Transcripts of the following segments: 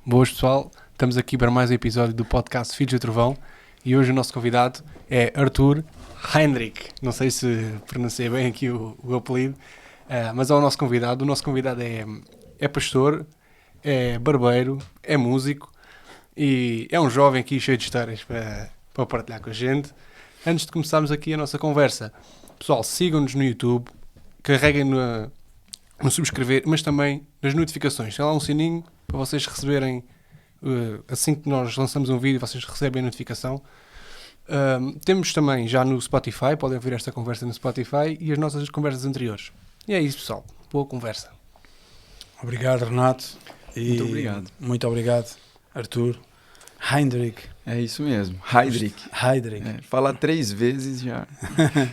Boas pessoal, estamos aqui para mais um episódio do podcast Filhos do Trovão e hoje o nosso convidado é Arthur Heinrich. Não sei se pronunciei bem aqui o apelido, mas é o nosso convidado. O nosso convidado é pastor, é barbeiro, é músico e é um jovem aqui cheio de histórias para partilhar com a gente. Antes de começarmos aqui a nossa conversa, pessoal, sigam-nos no YouTube, carreguem no subscrever, mas também nas notificações. Tem lá um sininho para vocês receberem, assim que nós lançamos um vídeo, vocês recebem a notificação. Temos também já no Spotify, podem ouvir esta conversa no Spotify e as nossas conversas anteriores. E é isso, pessoal. Boa conversa. Obrigado, Renato. Muito obrigado. Muito obrigado, Arthur. Heinrich. É isso mesmo, Heinrich. Falar 3 vezes já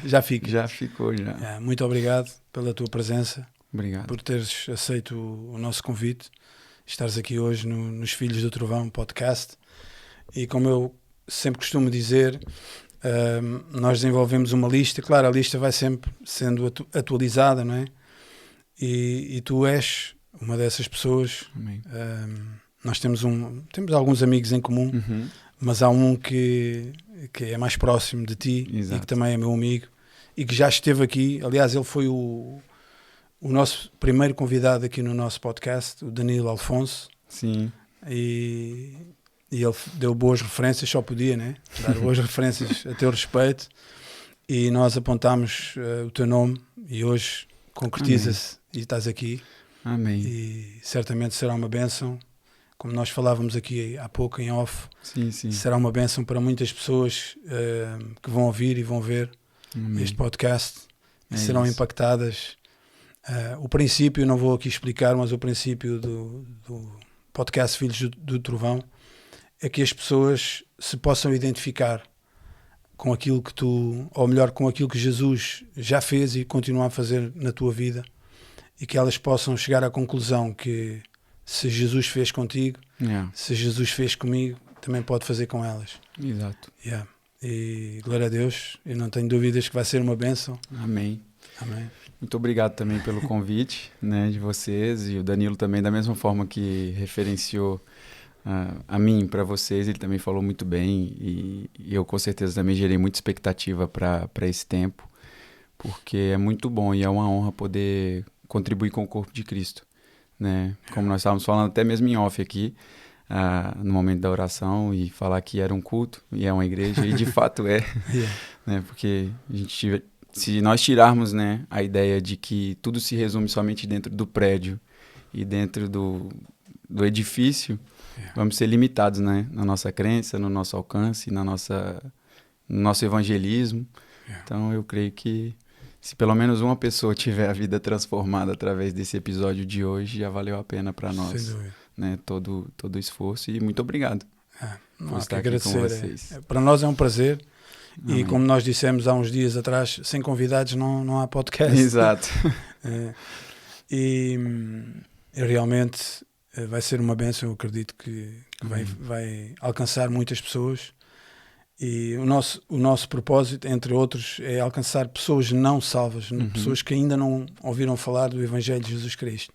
Já fica. Já ficou, já. Muito obrigado pela tua presença. Obrigado. Por teres aceito o nosso convite. Estares aqui hoje nos Filhos do Trovão podcast. E como eu sempre costumo dizer, nós desenvolvemos uma lista. Claro, a lista vai sempre sendo atualizada, não é? E tu és uma dessas pessoas. Amém. Nós temos alguns amigos em comum, mas há um que é mais próximo de ti. Exato. E que também é meu amigo e que já esteve aqui. Aliás, ele foi o nosso primeiro convidado aqui no nosso podcast, o Danilo Alfonso. Sim. E ele deu boas referências, só podia, né? Dar boas referências a teu respeito. E nós apontámos o teu nome e hoje concretiza-se e estás aqui. Amém. E certamente será uma bênção, como nós falávamos aqui há pouco em off. Sim, sim. Será uma bênção para muitas pessoas que vão ouvir e vão ver este podcast e serão impactadas. O princípio, não vou aqui explicar, mas o princípio do podcast Filhos do Trovão é que as pessoas se possam identificar com aquilo que ou melhor, com aquilo que Jesus já fez e continua a fazer na tua vida, e que elas possam chegar à conclusão que se Jesus fez contigo, se Jesus fez comigo, também pode fazer com elas. Exato. E glória a Deus, eu não tenho dúvidas que vai ser uma bênção. Amém. Amém. Muito obrigado também pelo convite, né, de vocês, e o Danilo também, da mesma forma que referenciou a mim para vocês, ele também falou muito bem, e eu com certeza também gerei muita expectativa para esse tempo, porque é muito bom e é uma honra poder contribuir com o corpo de Cristo, né? Como nós estávamos falando até mesmo em off aqui, no momento da oração, e falar que era um culto e é uma igreja, e de fato é, né? Porque se nós tirarmos, né, a ideia de que tudo se resume somente dentro do prédio e dentro do edifício, vamos ser limitados, né, na nossa crença, no nosso alcance, no nosso evangelismo. Então eu creio que se pelo menos uma pessoa tiver a vida transformada através desse episódio de hoje, já valeu a pena para nós, né, todo o esforço, e muito obrigado Não por há estar que aqui agradecer. com vocês. Para nós é um prazer. Amém. E como nós dissemos há uns dias atrás, sem convidados não há podcast. Exato. E realmente vai ser uma bênção. Eu acredito que vai alcançar muitas pessoas. E o nosso propósito, entre outros, é alcançar pessoas não salvas, pessoas que ainda não ouviram falar do Evangelho de Jesus Cristo.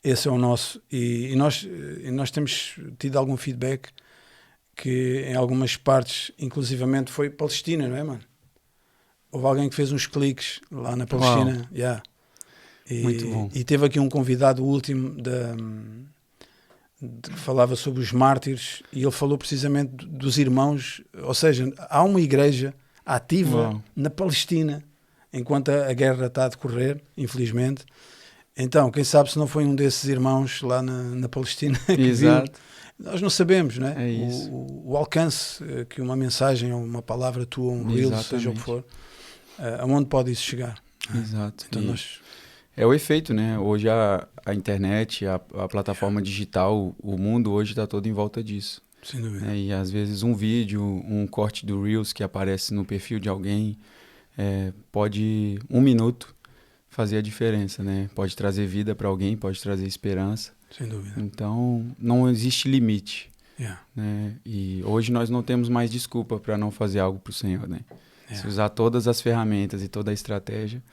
Esse é o nosso. E nós temos tido algum feedback que em algumas partes, inclusivamente, foi Palestina, não é, mano? Houve alguém que fez uns cliques lá na Palestina. Muito bom. E teve aqui um convidado último que falava sobre os mártires, e ele falou precisamente dos irmãos. Ou seja, há uma igreja ativa na Palestina enquanto a guerra está a decorrer, infelizmente. Então, quem sabe se não foi um desses irmãos lá na Palestina que Exato. viu. Nós não sabemos, né? É isso. O alcance que uma mensagem ou uma palavra tua, um reel, seja o que for, aonde pode isso chegar? Exato. Então é o efeito, né? Hoje a internet, a plataforma digital, o mundo hoje está todo em volta disso. Sem dúvida. E às vezes um vídeo, um corte do Reels que aparece no perfil de alguém, pode, 1 minuto, fazer a diferença, né? Pode trazer vida para alguém, pode trazer esperança. Sem dúvida. Então, não existe limite. Né? E hoje nós não temos mais desculpa para não fazer algo para o Senhor, né? Se usar todas as ferramentas e toda a estratégia.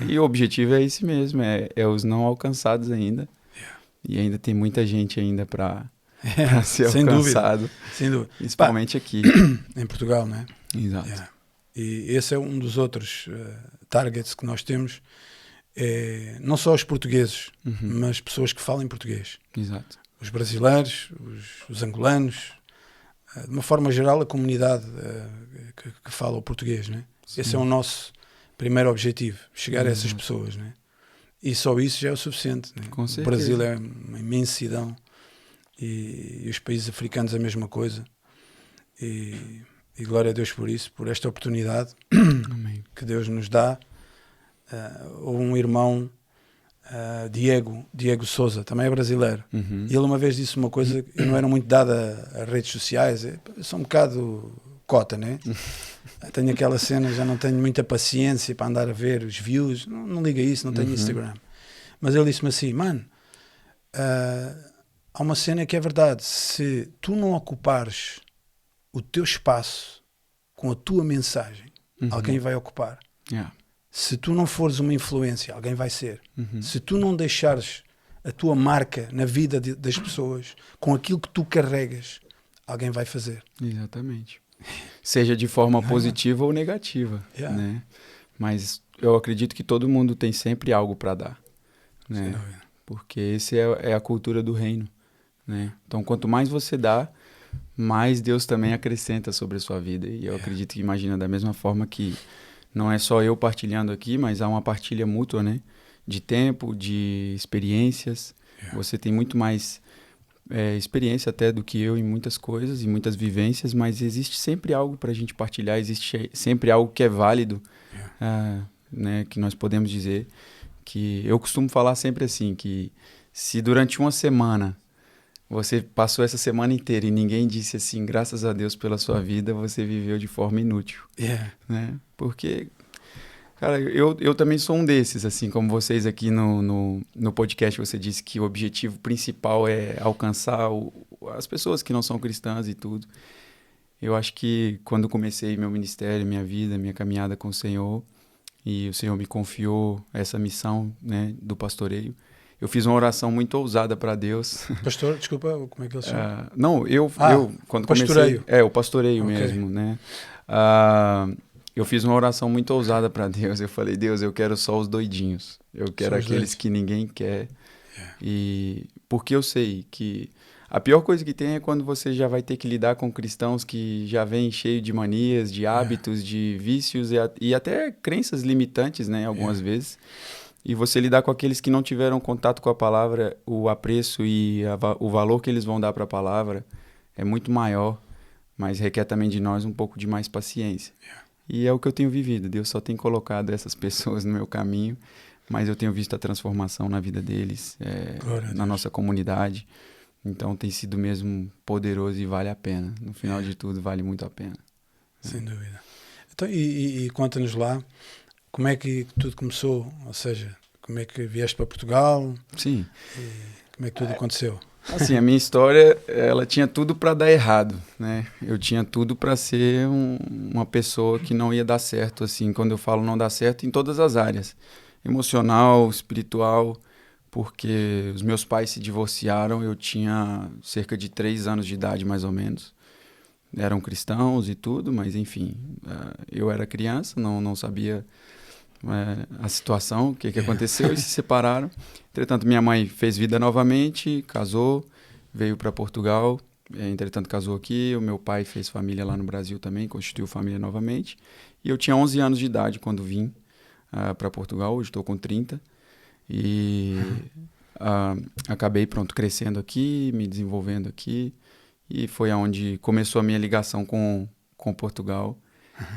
E o objetivo é esse mesmo, é os não alcançados ainda. E ainda tem muita gente ainda para para ser sem alcançado. Dúvida, sem dúvida. Principalmente aqui. Em Portugal, não é? Exato. Yeah. E esse é um dos outros targets que nós temos. Não só os portugueses, mas pessoas que falam português. Exato. Os brasileiros, os angolanos, de uma forma geral, a comunidade que fala o português, né? Esse é o nosso primeiro objetivo, chegar a essas pessoas, né? E só isso já é o suficiente, né? Com o certeza. Brasil é uma imensidão e os países africanos a mesma coisa. E glória a Deus por isso, por esta oportunidade Amém. que Deus nos dá. Houve um irmão, Diego Souza, também é brasileiro, e ele uma vez disse uma coisa, eu não era muito dado a redes sociais, eu sou um bocado cota, né? Tenho aquela cena, já não tenho muita paciência para andar a ver os views, não liga isso, não tenho Instagram. Mas ele disse-me assim, mano, há uma cena que é verdade, se tu não ocupares o teu espaço com a tua mensagem, alguém vai ocupar. Yeah. Se tu não fores uma influência, alguém vai ser. Se tu não deixares a tua marca na vida das pessoas, com aquilo que tu carregas, alguém vai fazer. Exatamente. Seja de forma positiva ou negativa, né? Mas eu acredito que todo mundo tem sempre algo para dar, né? Porque esse é a cultura do reino, né? Então, quanto mais você dá, mais Deus também acrescenta sobre a sua vida. E eu acredito que imagina da mesma forma que não é só eu partilhando aqui, mas há uma partilha mútua, né? De tempo, de experiências. Você tem muito mais experiência até do que eu em muitas coisas, em muitas vivências, mas existe sempre algo para a gente partilhar, existe sempre algo que é válido, né? Que nós podemos dizer. Que eu costumo falar sempre assim, que se durante uma semana você passou essa semana inteira e ninguém disse assim, graças a Deus pela sua vida, você viveu de forma inútil. Né? Porque, cara, eu também sou um desses, assim como vocês aqui no podcast, você disse que o objetivo principal é alcançar as pessoas que não são cristãs e tudo. Eu acho que quando comecei meu ministério, minha vida, minha caminhada com o Senhor, e o Senhor me confiou essa missão, né, do pastoreio, eu fiz uma oração muito ousada para Deus. Pastor, desculpa, como é que ele chama? Não, eu quando pastoreio. Comecei... o pastoreio mesmo, né? Eu fiz uma oração muito ousada para Deus. Eu falei, Deus, eu quero só os doidinhos. Eu quero aqueles que ninguém quer. E porque eu sei que a pior coisa que tem é quando você já vai ter que lidar com cristãos que já vêm cheio de manias, de hábitos, de vícios e até crenças limitantes, né? Algumas vezes. E você lidar com aqueles que não tiveram contato com a palavra, o apreço e o valor que eles vão dar para a palavra é muito maior, mas requer também de nós um pouco de mais paciência. E é o que eu tenho vivido. Deus só tem colocado essas pessoas no meu caminho, mas eu tenho visto a transformação na vida deles, na nossa comunidade. Então tem sido mesmo poderoso e vale a pena. No final de tudo, vale muito a pena. Sem dúvida. Então, e conta-nos lá, como é que tudo começou? Ou seja, como é que vieste para Portugal? Sim. E como é que tudo aconteceu? Assim, a minha história, ela tinha tudo para dar errado, né? Eu tinha tudo para ser uma pessoa que não ia dar certo, assim, quando eu falo não dar certo, em todas as áreas. Emocional, espiritual, porque os meus pais se divorciaram, eu tinha cerca de 3 anos de idade, mais ou menos. Eram cristãos e tudo, mas enfim, eu era criança, não sabia a situação, o que aconteceu, e se separaram. Entretanto, minha mãe fez vida novamente, casou, veio para Portugal, entretanto casou aqui, o meu pai fez família lá no Brasil também, constituiu família novamente, e eu tinha 11 anos de idade quando vim para Portugal, hoje estou com 30, e acabei, crescendo aqui, me desenvolvendo aqui, e foi onde começou a minha ligação com Portugal.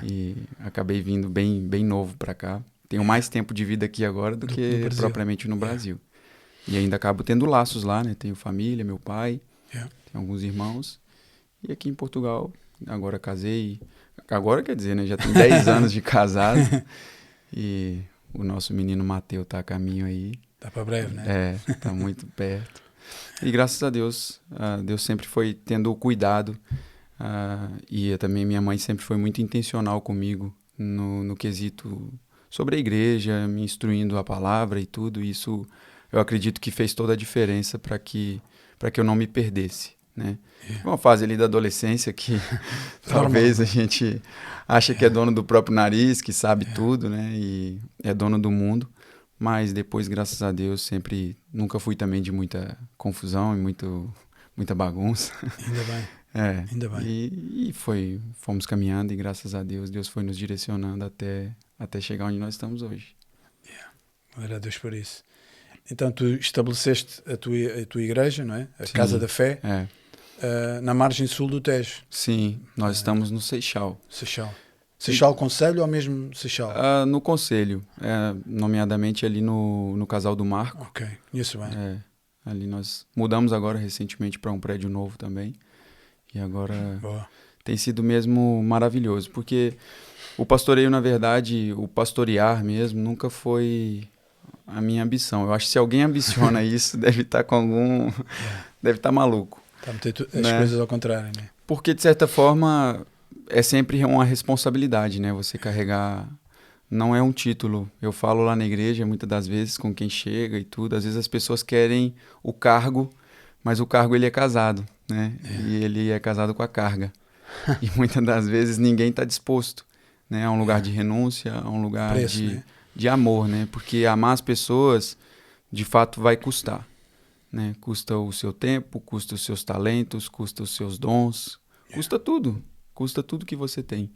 E acabei vindo bem novo para cá. Tenho mais tempo de vida aqui agora do que propriamente no Brasil. E ainda acabo tendo laços lá, né? Tenho família, meu pai, tenho alguns irmãos. E aqui em Portugal, agora casei. Agora quer dizer, né? Já tem 10 anos de casado. E o nosso menino Mateus tá a caminho aí. Tá para breve, né? Tá muito perto. E graças a Deus, Deus sempre foi tendo o cuidado. E também minha mãe sempre foi muito intencional comigo no quesito sobre a igreja, me instruindo a palavra e tudo. Isso eu acredito que fez toda a diferença para que eu não me perdesse, né? Uma fase ali da adolescência que talvez a gente acha que é dono do próprio nariz, que sabe tudo, né? E é dono do mundo. Mas depois, graças a Deus, nunca fui também de muita confusão e muita bagunça. Ainda bem. Ainda bem. E fomos caminhando e graças a Deus, Deus foi nos direcionando até chegar onde nós estamos hoje. Glória a Deus por isso. Então tu estabeleceste a tua igreja, não é? A Sim, Casa da Fé, na margem sul do Tejo. Sim, nós estamos no Seixal. Seixal Conselho ou mesmo Seixal? No Conselho, nomeadamente ali no Casal do Marco. Ok, conheço bem. Ali nós mudamos agora recentemente para um prédio novo também. E agora tem sido mesmo maravilhoso, porque o pastoreio, na verdade, o pastorear mesmo, nunca foi a minha ambição. Eu acho que se alguém ambiciona isso, deve estar deve estar maluco. Está a meter as coisas ao contrário, né? Porque, de certa forma, é sempre uma responsabilidade, né? Você carregar... Não é um título. Eu falo lá na igreja, muitas das vezes, com quem chega e tudo. Às vezes as pessoas querem o cargo, mas o cargo ele é casado, né? E ele é casado com a carga. E muitas das vezes ninguém está disposto, né? A um lugar de renúncia, a um lugar de amor, né? Porque amar as pessoas, de fato, vai custar, né? Custa o seu tempo, custa os seus talentos, custa os seus dons, custa tudo que você tem.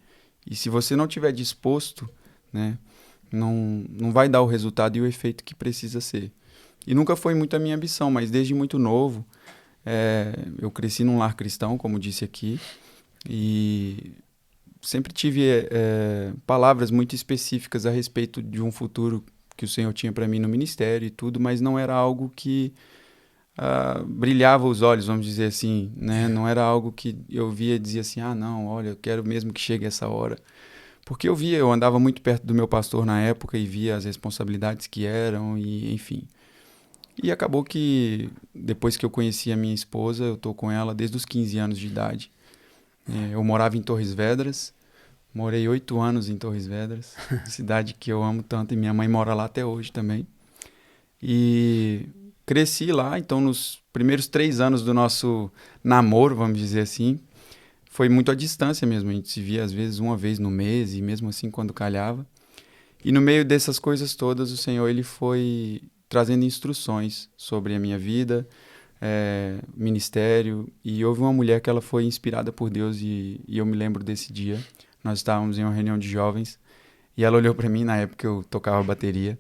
E se você não estiver disposto, né? Não vai dar o resultado e o efeito que precisa ser. E nunca foi muito a minha ambição, mas desde muito novo, eu cresci num lar cristão, como disse aqui, e sempre tive palavras muito específicas a respeito de um futuro que o Senhor tinha para mim no ministério e tudo, mas não era algo que brilhava os olhos, vamos dizer assim, né? Não era algo que eu via e dizia assim, não, olha, eu quero mesmo que chegue essa hora. Porque eu andava muito perto do meu pastor na época e via as responsabilidades que eram, e enfim. E acabou que, depois que eu conheci a minha esposa, eu estou com ela desde os 15 anos de idade. Eu morava em Torres Vedras, morei 8 anos em Torres Vedras, cidade que eu amo tanto, e minha mãe mora lá até hoje também. E cresci lá, então nos primeiros 3 anos do nosso namoro, vamos dizer assim, foi muito à distância mesmo, a gente se via às vezes uma vez no mês, e mesmo assim quando calhava. E no meio dessas coisas todas, o Senhor ele foi trazendo instruções sobre a minha vida, ministério, e houve uma mulher que ela foi inspirada por Deus, e eu me lembro desse dia. Nós estávamos em uma reunião de jovens, e ela olhou para mim, na época eu tocava bateria,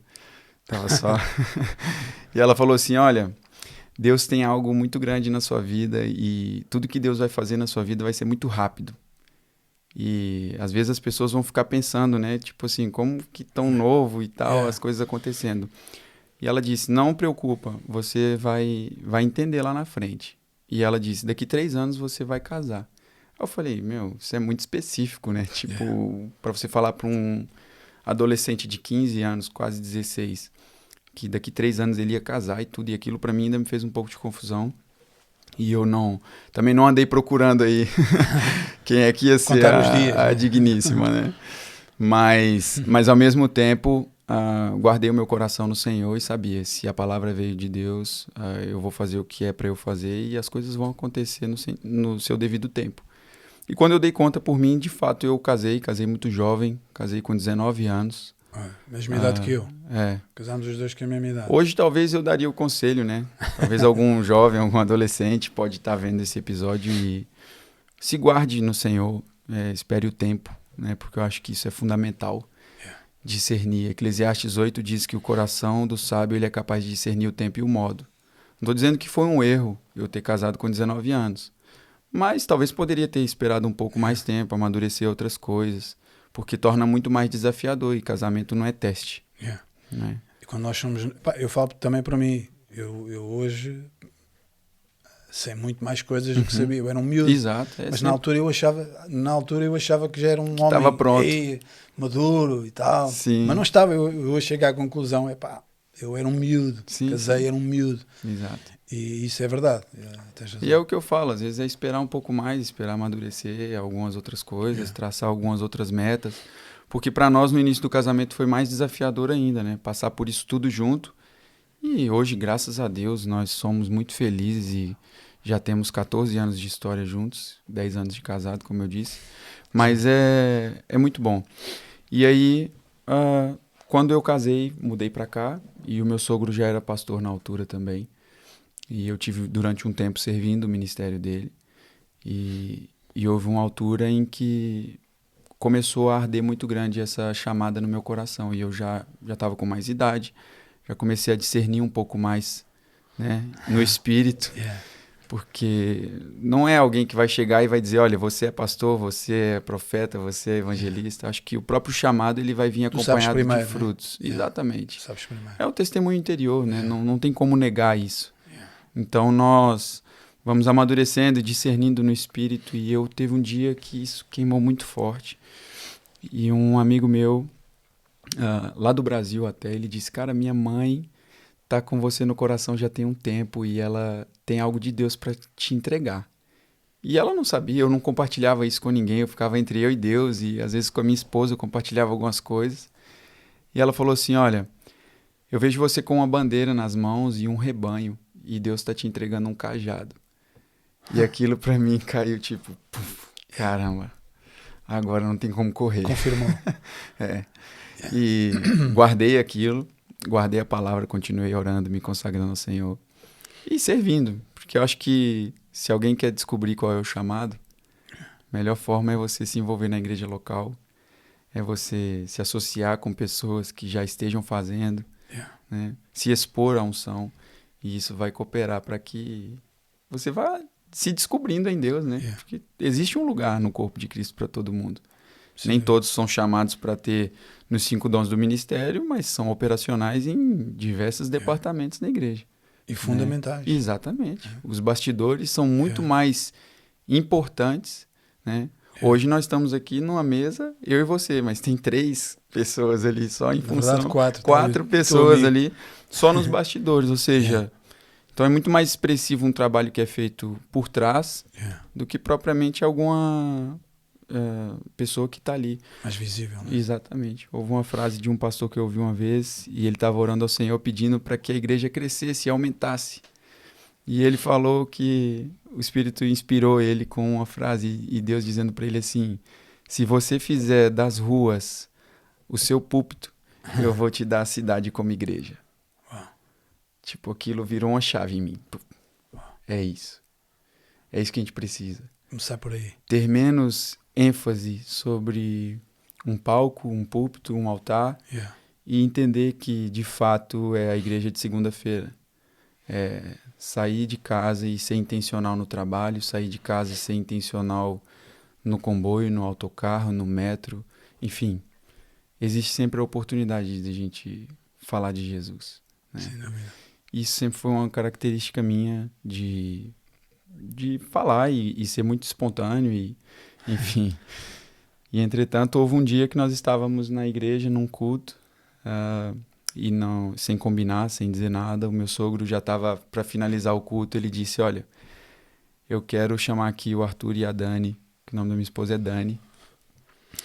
tava só... e ela falou assim, olha... Deus tem algo muito grande na sua vida e tudo que Deus vai fazer na sua vida vai ser muito rápido. E às vezes as pessoas vão ficar pensando, né? Tipo assim, como que tão novo e tal, as coisas acontecendo. E ela disse, não preocupa, você vai entender lá na frente. E ela disse, daqui 3 anos você vai casar. Eu falei, isso é muito específico, né? Tipo, para você falar para um adolescente de 15 anos, quase 16... que daqui 3 anos ele ia casar e tudo, e aquilo para mim ainda me fez um pouco de confusão. E eu também não andei procurando aí quem é que ia ser a digníssima, né? Mas ao mesmo tempo, guardei o meu coração no Senhor e sabia, se a palavra veio de Deus, eu vou fazer o que é para eu fazer e as coisas vão acontecer no seu devido tempo. E quando eu dei conta por mim, de fato eu casei muito jovem, casei com 19 anos. Mesma idade que eu. Casámos os dois com a mesma idade. Hoje talvez eu daria o conselho, né? Talvez algum jovem, algum adolescente pode estar vendo esse episódio e se guarde no Senhor, espere o tempo, né? Porque eu acho que isso é fundamental, discernir. Eclesiastes 8 diz que o coração do sábio ele é capaz de discernir o tempo e o modo. Não estou dizendo que foi um erro eu ter casado com 19 anos, mas talvez poderia ter esperado um pouco mais tempo, amadurecer outras coisas. Porque torna muito mais desafiador e casamento não é teste. Né? E quando nós somos... eu falo também para mim, eu hoje sei muito mais coisas do que sabia. Eu era um miúdo. Exato. Mas na altura eu achava que já era um homem estava pronto. Maduro e tal. Sim. Mas não estava. Eu hoje cheguei à conclusão, eu era um miúdo. Sim, casei, era um miúdo. Exato. E isso é verdade. E é o que eu falo, às vezes é esperar um pouco mais, esperar amadurecer algumas outras coisas, traçar algumas outras metas, porque para nós no início do casamento foi mais desafiador ainda, né? Passar por isso tudo junto. E hoje, graças a Deus, nós somos muito felizes Já temos 14 anos de história juntos, 10 anos de casado, como eu disse. Mas é muito bom. E aí, quando eu casei, mudei para cá. E o meu sogro já era pastor na altura também. E eu tive, durante um tempo, servindo o ministério dele. E houve uma altura em que começou a arder muito grande essa chamada no meu coração. E eu já estava com mais idade. Já comecei a discernir um pouco mais, né, no espírito. Porque não é alguém que vai chegar e vai dizer, olha, você é pastor, você é profeta, você é evangelista. Acho que o próprio chamado ele vai vir acompanhado de frutos. Né? Exatamente. Sabes primeiro. É o testemunho interior, né? Não tem como negar isso. Então nós vamos amadurecendo e discernindo no espírito. E eu teve um dia que isso queimou muito forte. E um amigo meu, lá do Brasil até, ele disse, cara, minha mãe tá com você no coração já tem um tempo e ela tem algo de Deus para te entregar. E ela não sabia, eu não compartilhava isso com ninguém, eu ficava entre eu e Deus e às vezes com a minha esposa eu compartilhava algumas coisas. E ela falou assim, olha, eu vejo você com uma bandeira nas mãos e um rebanho e Deus está te entregando um cajado. E aquilo para mim caiu tipo, puf, caramba, agora não tem como correr. Confirmou. E guardei aquilo. Guardei a palavra, continuei orando, me consagrando ao Senhor e servindo, porque eu acho que se alguém quer descobrir qual é o chamado, a melhor forma é você se envolver na igreja local, é você se associar com pessoas que já estejam fazendo, né? Se expor à unção, e isso vai cooperar para que você vá se descobrindo em Deus, né? Porque existe um lugar no corpo de Cristo para todo mundo. Sim. Nem todos são chamados para ter nos 5 dons do ministério, mas são operacionais em diversos departamentos da igreja. E fundamentais. Né? Exatamente. Os bastidores são muito mais importantes, né? Hoje nós estamos aqui numa mesa, eu e você, mas tem 3 pessoas ali só em função. Verdade, 4 pessoas ali só nos bastidores, ou seja, então é muito mais expressivo um trabalho que é feito por trás do que propriamente alguma pessoa que está ali. Mais visível, né? Exatamente. Houve uma frase de um pastor que eu ouvi uma vez e ele estava orando ao Senhor pedindo para que a igreja crescesse e aumentasse. E ele falou que o Espírito inspirou ele com uma frase e Deus dizendo para ele assim, se você fizer das ruas o seu púlpito, eu vou te dar a cidade como igreja. Tipo, aquilo virou uma chave em mim. É isso. É isso que a gente precisa. Começar por aí. Ter menos ênfase sobre um palco, um púlpito, um altar e entender que, de fato, é a igreja de segunda-feira. É sair de casa e ser intencional no trabalho, sair de casa e ser intencional no comboio, no autocarro, no metro, enfim. Existe sempre a oportunidade de a gente falar de Jesus. Né? Sem dúvida. Isso sempre foi uma característica minha de falar e ser muito espontâneo e enfim. E entretanto houve um dia que nós estávamos na igreja num culto e não, sem combinar, sem dizer nada, o meu sogro já estava para finalizar o culto, ele disse, olha, eu quero chamar aqui o Arthur e a Dani, que o nome da minha esposa é Dani,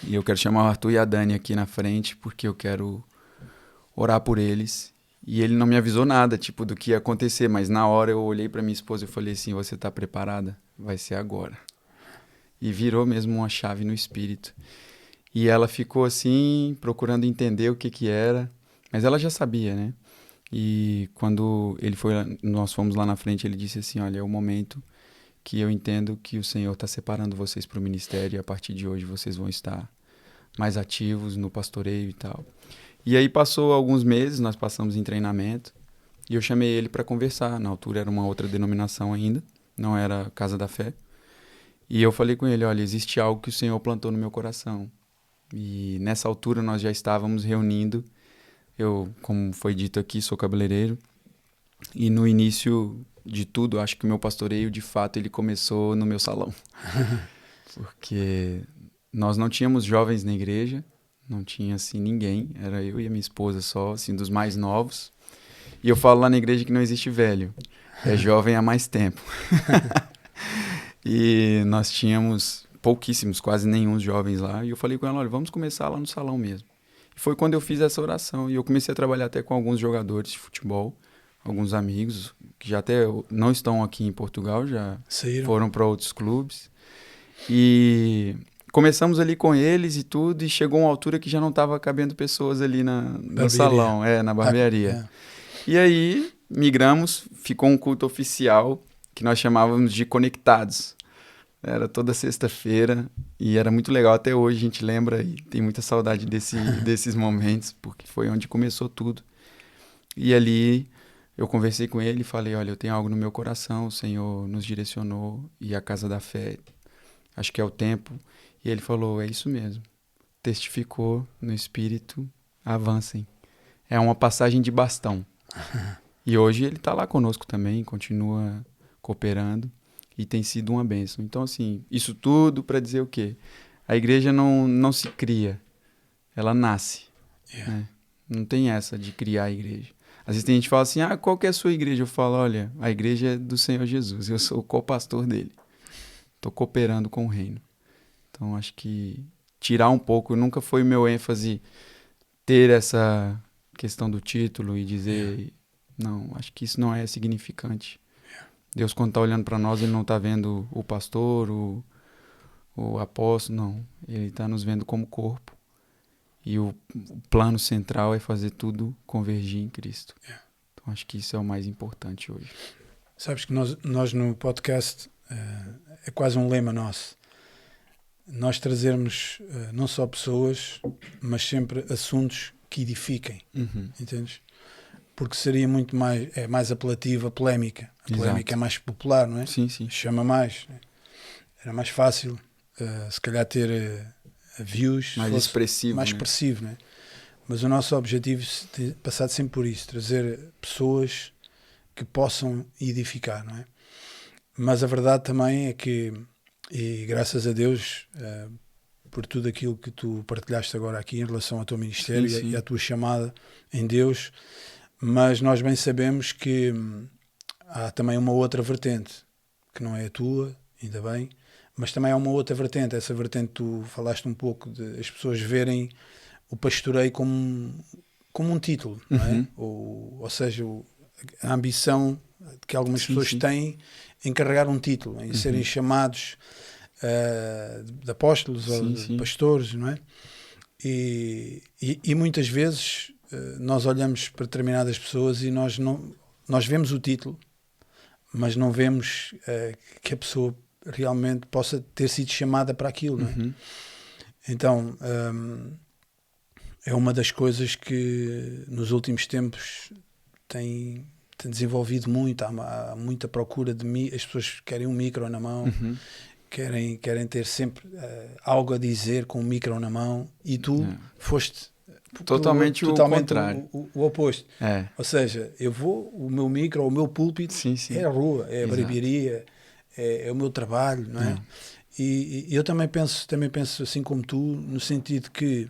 e eu quero chamar o Arthur e a Dani aqui na frente porque eu quero orar por eles. E ele não me avisou nada, tipo, do que ia acontecer, mas na hora eu olhei para minha esposa e falei assim, você está preparada? Vai ser agora. E virou mesmo uma chave no espírito. E ela ficou assim, procurando entender o que era, mas ela já sabia, né? E quando nós fomos lá na frente, ele disse assim, olha, é o momento que eu entendo que o Senhor está separando vocês para o ministério e a partir de hoje vocês vão estar mais ativos no pastoreio e tal. E aí passou alguns meses, nós passamos em treinamento e eu chamei ele para conversar. Na altura era uma outra denominação ainda, não era Casa da Fé. E eu falei com ele, olha, existe algo que o Senhor plantou no meu coração. E nessa altura nós já estávamos reunindo. Eu, como foi dito aqui, sou cabeleireiro. E no início de tudo, acho que o meu pastoreio, de fato, ele começou no meu salão. Porque nós não tínhamos jovens na igreja. Não tinha, assim, ninguém. Era eu e a minha esposa só, assim, dos mais novos. E eu falo lá na igreja que não existe velho. É jovem há mais tempo. E nós tínhamos pouquíssimos, quase nenhum jovens lá. E eu falei com ela, olha, vamos começar lá no salão mesmo. E foi quando eu fiz essa oração. E eu comecei a trabalhar até com alguns jogadores de futebol alguns amigos que já até não estão aqui em Portugal, já foram para outros clubes. E começamos ali com eles e tudo, e chegou uma altura que já não estava cabendo pessoas ali no salão, na barbearia. E aí migramos, ficou um culto oficial que nós chamávamos de Conectados. Era toda sexta-feira e era muito legal. Até hoje a gente lembra e tem muita saudade desses momentos, porque foi onde começou tudo. E ali eu conversei com ele e falei, olha, eu tenho algo no meu coração, o Senhor nos direcionou e a Casa da Fé, acho que é o tempo. E ele falou, é isso mesmo. Testificou no Espírito, avancem. É uma passagem de bastão. E hoje ele está lá conosco também, continua cooperando e tem sido uma bênção. Então, assim, isso tudo para dizer o quê? A igreja não se cria, ela nasce. Né? Não tem essa de criar a igreja. Às vezes tem gente que fala assim, qual que é a sua igreja? Eu falo, olha, a igreja é do Senhor Jesus, eu sou o co-pastor dele. Estou cooperando com o reino. Então, acho que tirar um pouco, nunca foi meu ênfase ter essa questão do título e dizer... Não, acho que isso não é significante. Deus, quando está olhando para nós, ele não está vendo o pastor, o apóstolo, não. Ele está nos vendo como corpo. E o plano central é fazer tudo convergir em Cristo. Então, acho que isso é o mais importante hoje. Sabes que nós no podcast, é quase um lema nosso. Nós trazermos não só pessoas, mas sempre assuntos que edifiquem. Entendes? Porque seria muito mais apelativa a polémica. A polémica é mais popular, não é? Sim. Chama mais. Né? Era mais fácil, se calhar, ter views. Mais expressivo. Mais expressivo, né? Mas o nosso objetivo é passar sempre por isso. Trazer pessoas que possam edificar, não é? Mas a verdade também é que, e graças a Deus, por tudo aquilo que tu partilhaste agora aqui em relação ao teu ministério e à tua chamada em Deus... Mas nós bem sabemos que há também uma outra vertente, que não é a tua, ainda bem, mas também há uma outra vertente. Essa vertente, tu falaste um pouco de as pessoas verem o pastoreio como um título, não é? Ou seja, a ambição que algumas pessoas têm em carregar um título, em serem chamados de apóstolos ou de pastores, não é? E muitas vezes... nós olhamos para determinadas pessoas e nós vemos o título, mas não vemos que a pessoa realmente possa ter sido chamada para aquilo. Não é? Então, é uma das coisas que nos últimos tempos tem desenvolvido muito. Há muita procura de as pessoas querem um micro na mão, querem ter sempre algo a dizer com um micro na mão, e tu foste... Totalmente o contrário. O oposto. Ou seja, o meu micro, o meu púlpito é a rua, é a barbearia, é o meu trabalho, não é? E eu também penso assim como tu, no sentido que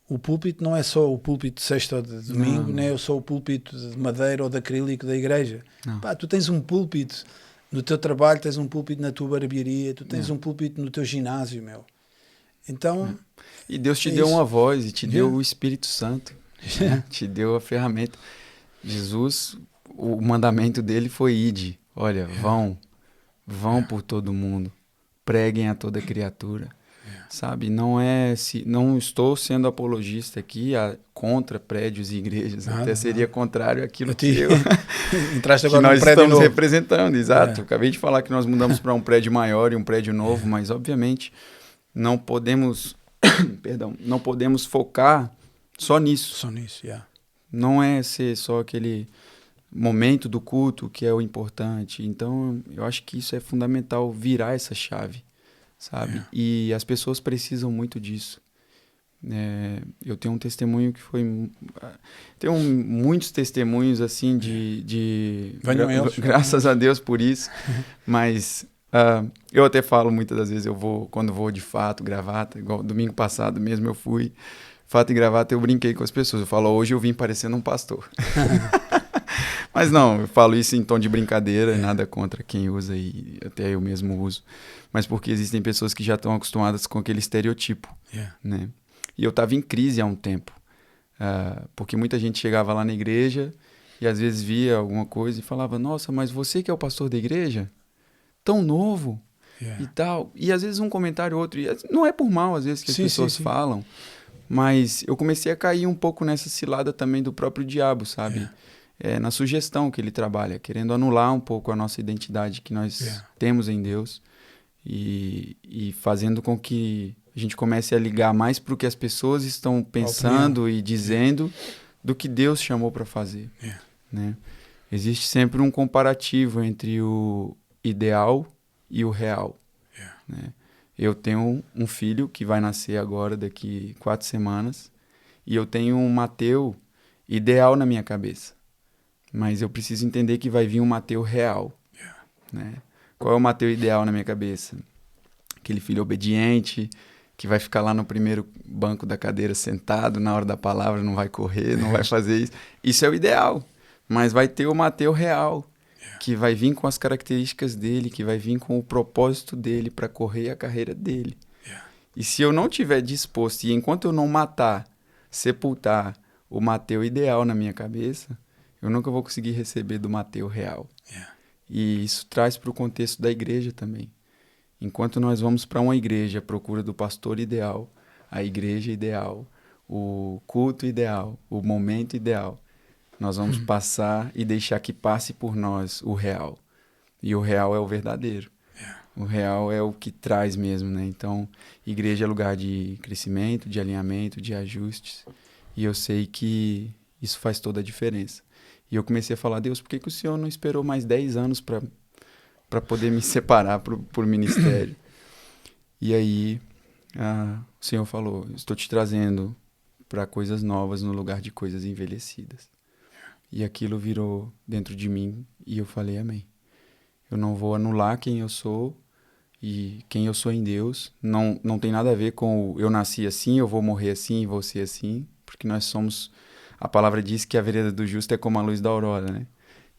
o púlpito não é só o púlpito de sexta ou de domingo, nem é só o púlpito de madeira ou de acrílico da igreja. Tu tens um púlpito no teu trabalho, tens um púlpito na tua barbearia, tu tens um púlpito no teu ginásio, meu. Então... E Deus te deu uma voz e te deu o Espírito Santo. Te deu a ferramenta. Jesus, o mandamento dele foi ide. Olha, vão por todo mundo. Preguem a toda criatura. Sabe? Não estou sendo apologista aqui contra prédios e igrejas. Até seria contrário àquilo que entraste agora que nós estamos novo. Representando. Exato. Acabei de falar que nós mudamos para um prédio maior e um prédio novo, mas obviamente não podemos focar só nisso. Não é ser só aquele momento do culto que é o importante. Então, eu acho que isso é fundamental, virar essa chave, sabe? E as pessoas precisam muito disso. Eu tenho um testemunho que foi... Tenho muitos testemunhos, assim, graças a Deus por isso. Mas... eu até falo muitas das vezes, quando vou de fato, gravata, igual domingo passado mesmo eu fui, fato e gravata, eu brinquei com as pessoas, eu falo, hoje eu vim parecendo um pastor. Mas não, eu falo isso em tom de brincadeira, nada contra quem usa e até eu mesmo uso, mas porque existem pessoas que já estão acostumadas com aquele estereotipo, né? E eu estava em crise há um tempo, porque muita gente chegava lá na igreja e às vezes via alguma coisa e falava, nossa, mas você que é o pastor da igreja? Tão novo e tal. E às vezes um comentário ou outro, e não é por mal às vezes que as pessoas falam, mas eu comecei a cair um pouco nessa cilada também do próprio diabo, sabe? Na sugestão que ele trabalha, querendo anular um pouco a nossa identidade que nós temos em Deus e fazendo com que a gente comece a ligar mais para o que as pessoas estão pensando e dizendo do que Deus chamou para fazer. Né? Existe sempre um comparativo entre o ideal e o real. Né? Eu tenho um filho que vai nascer agora, daqui 4 semanas, e eu tenho um Mateu ideal na minha cabeça. Mas eu preciso entender que vai vir um Mateu real. Né? Qual é o Mateu ideal na minha cabeça? Aquele filho obediente, que vai ficar lá no primeiro banco da cadeira sentado, na hora da palavra não vai correr, não vai fazer isso. Isso é o ideal. Mas vai ter o Mateu real, que vai vir com as características dele, que vai vir com o propósito dele para correr a carreira dele. E se eu não estiver disposto, e enquanto eu não matar, sepultar o Mateu ideal na minha cabeça, eu nunca vou conseguir receber do Mateu real. E isso traz para o contexto da igreja também. Enquanto nós vamos para uma igreja à procura do pastor ideal, a igreja ideal, o culto ideal, o momento ideal, nós vamos passar e deixar que passe por nós o real. E o real é o verdadeiro. O real é o que traz mesmo, né? Então, igreja é lugar de crescimento, de alinhamento, de ajustes. E eu sei que isso faz toda a diferença. E eu comecei a falar, Deus, por que o Senhor não esperou mais 10 anos para poder me separar por ministério? E aí, o Senhor falou, estou te trazendo para coisas novas no lugar de coisas envelhecidas. E aquilo virou dentro de mim e eu falei, amém. Eu não vou anular quem eu sou e quem eu sou em Deus. Não tem nada a ver com eu nasci assim, eu vou morrer assim e vou ser assim, porque nós somos... A palavra diz que a vereda do justo é como a luz da aurora, né?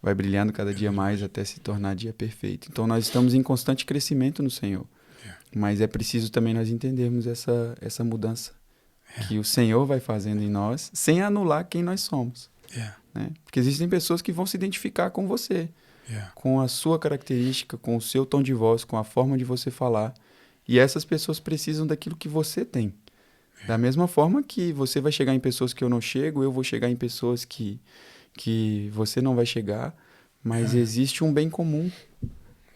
Vai brilhando cada dia mais até se tornar dia perfeito. Então nós estamos em constante crescimento no Senhor. Mas é preciso também nós entendermos essa mudança que o Senhor vai fazendo em nós, sem anular quem nós somos. Né? Porque existem pessoas que vão se identificar com você, com a sua característica, com o seu tom de voz, com a forma de você falar. E essas pessoas precisam daquilo que você tem. Da mesma forma que você vai chegar em pessoas que eu não chego, eu vou chegar em pessoas que você não vai chegar, mas existe um bem comum.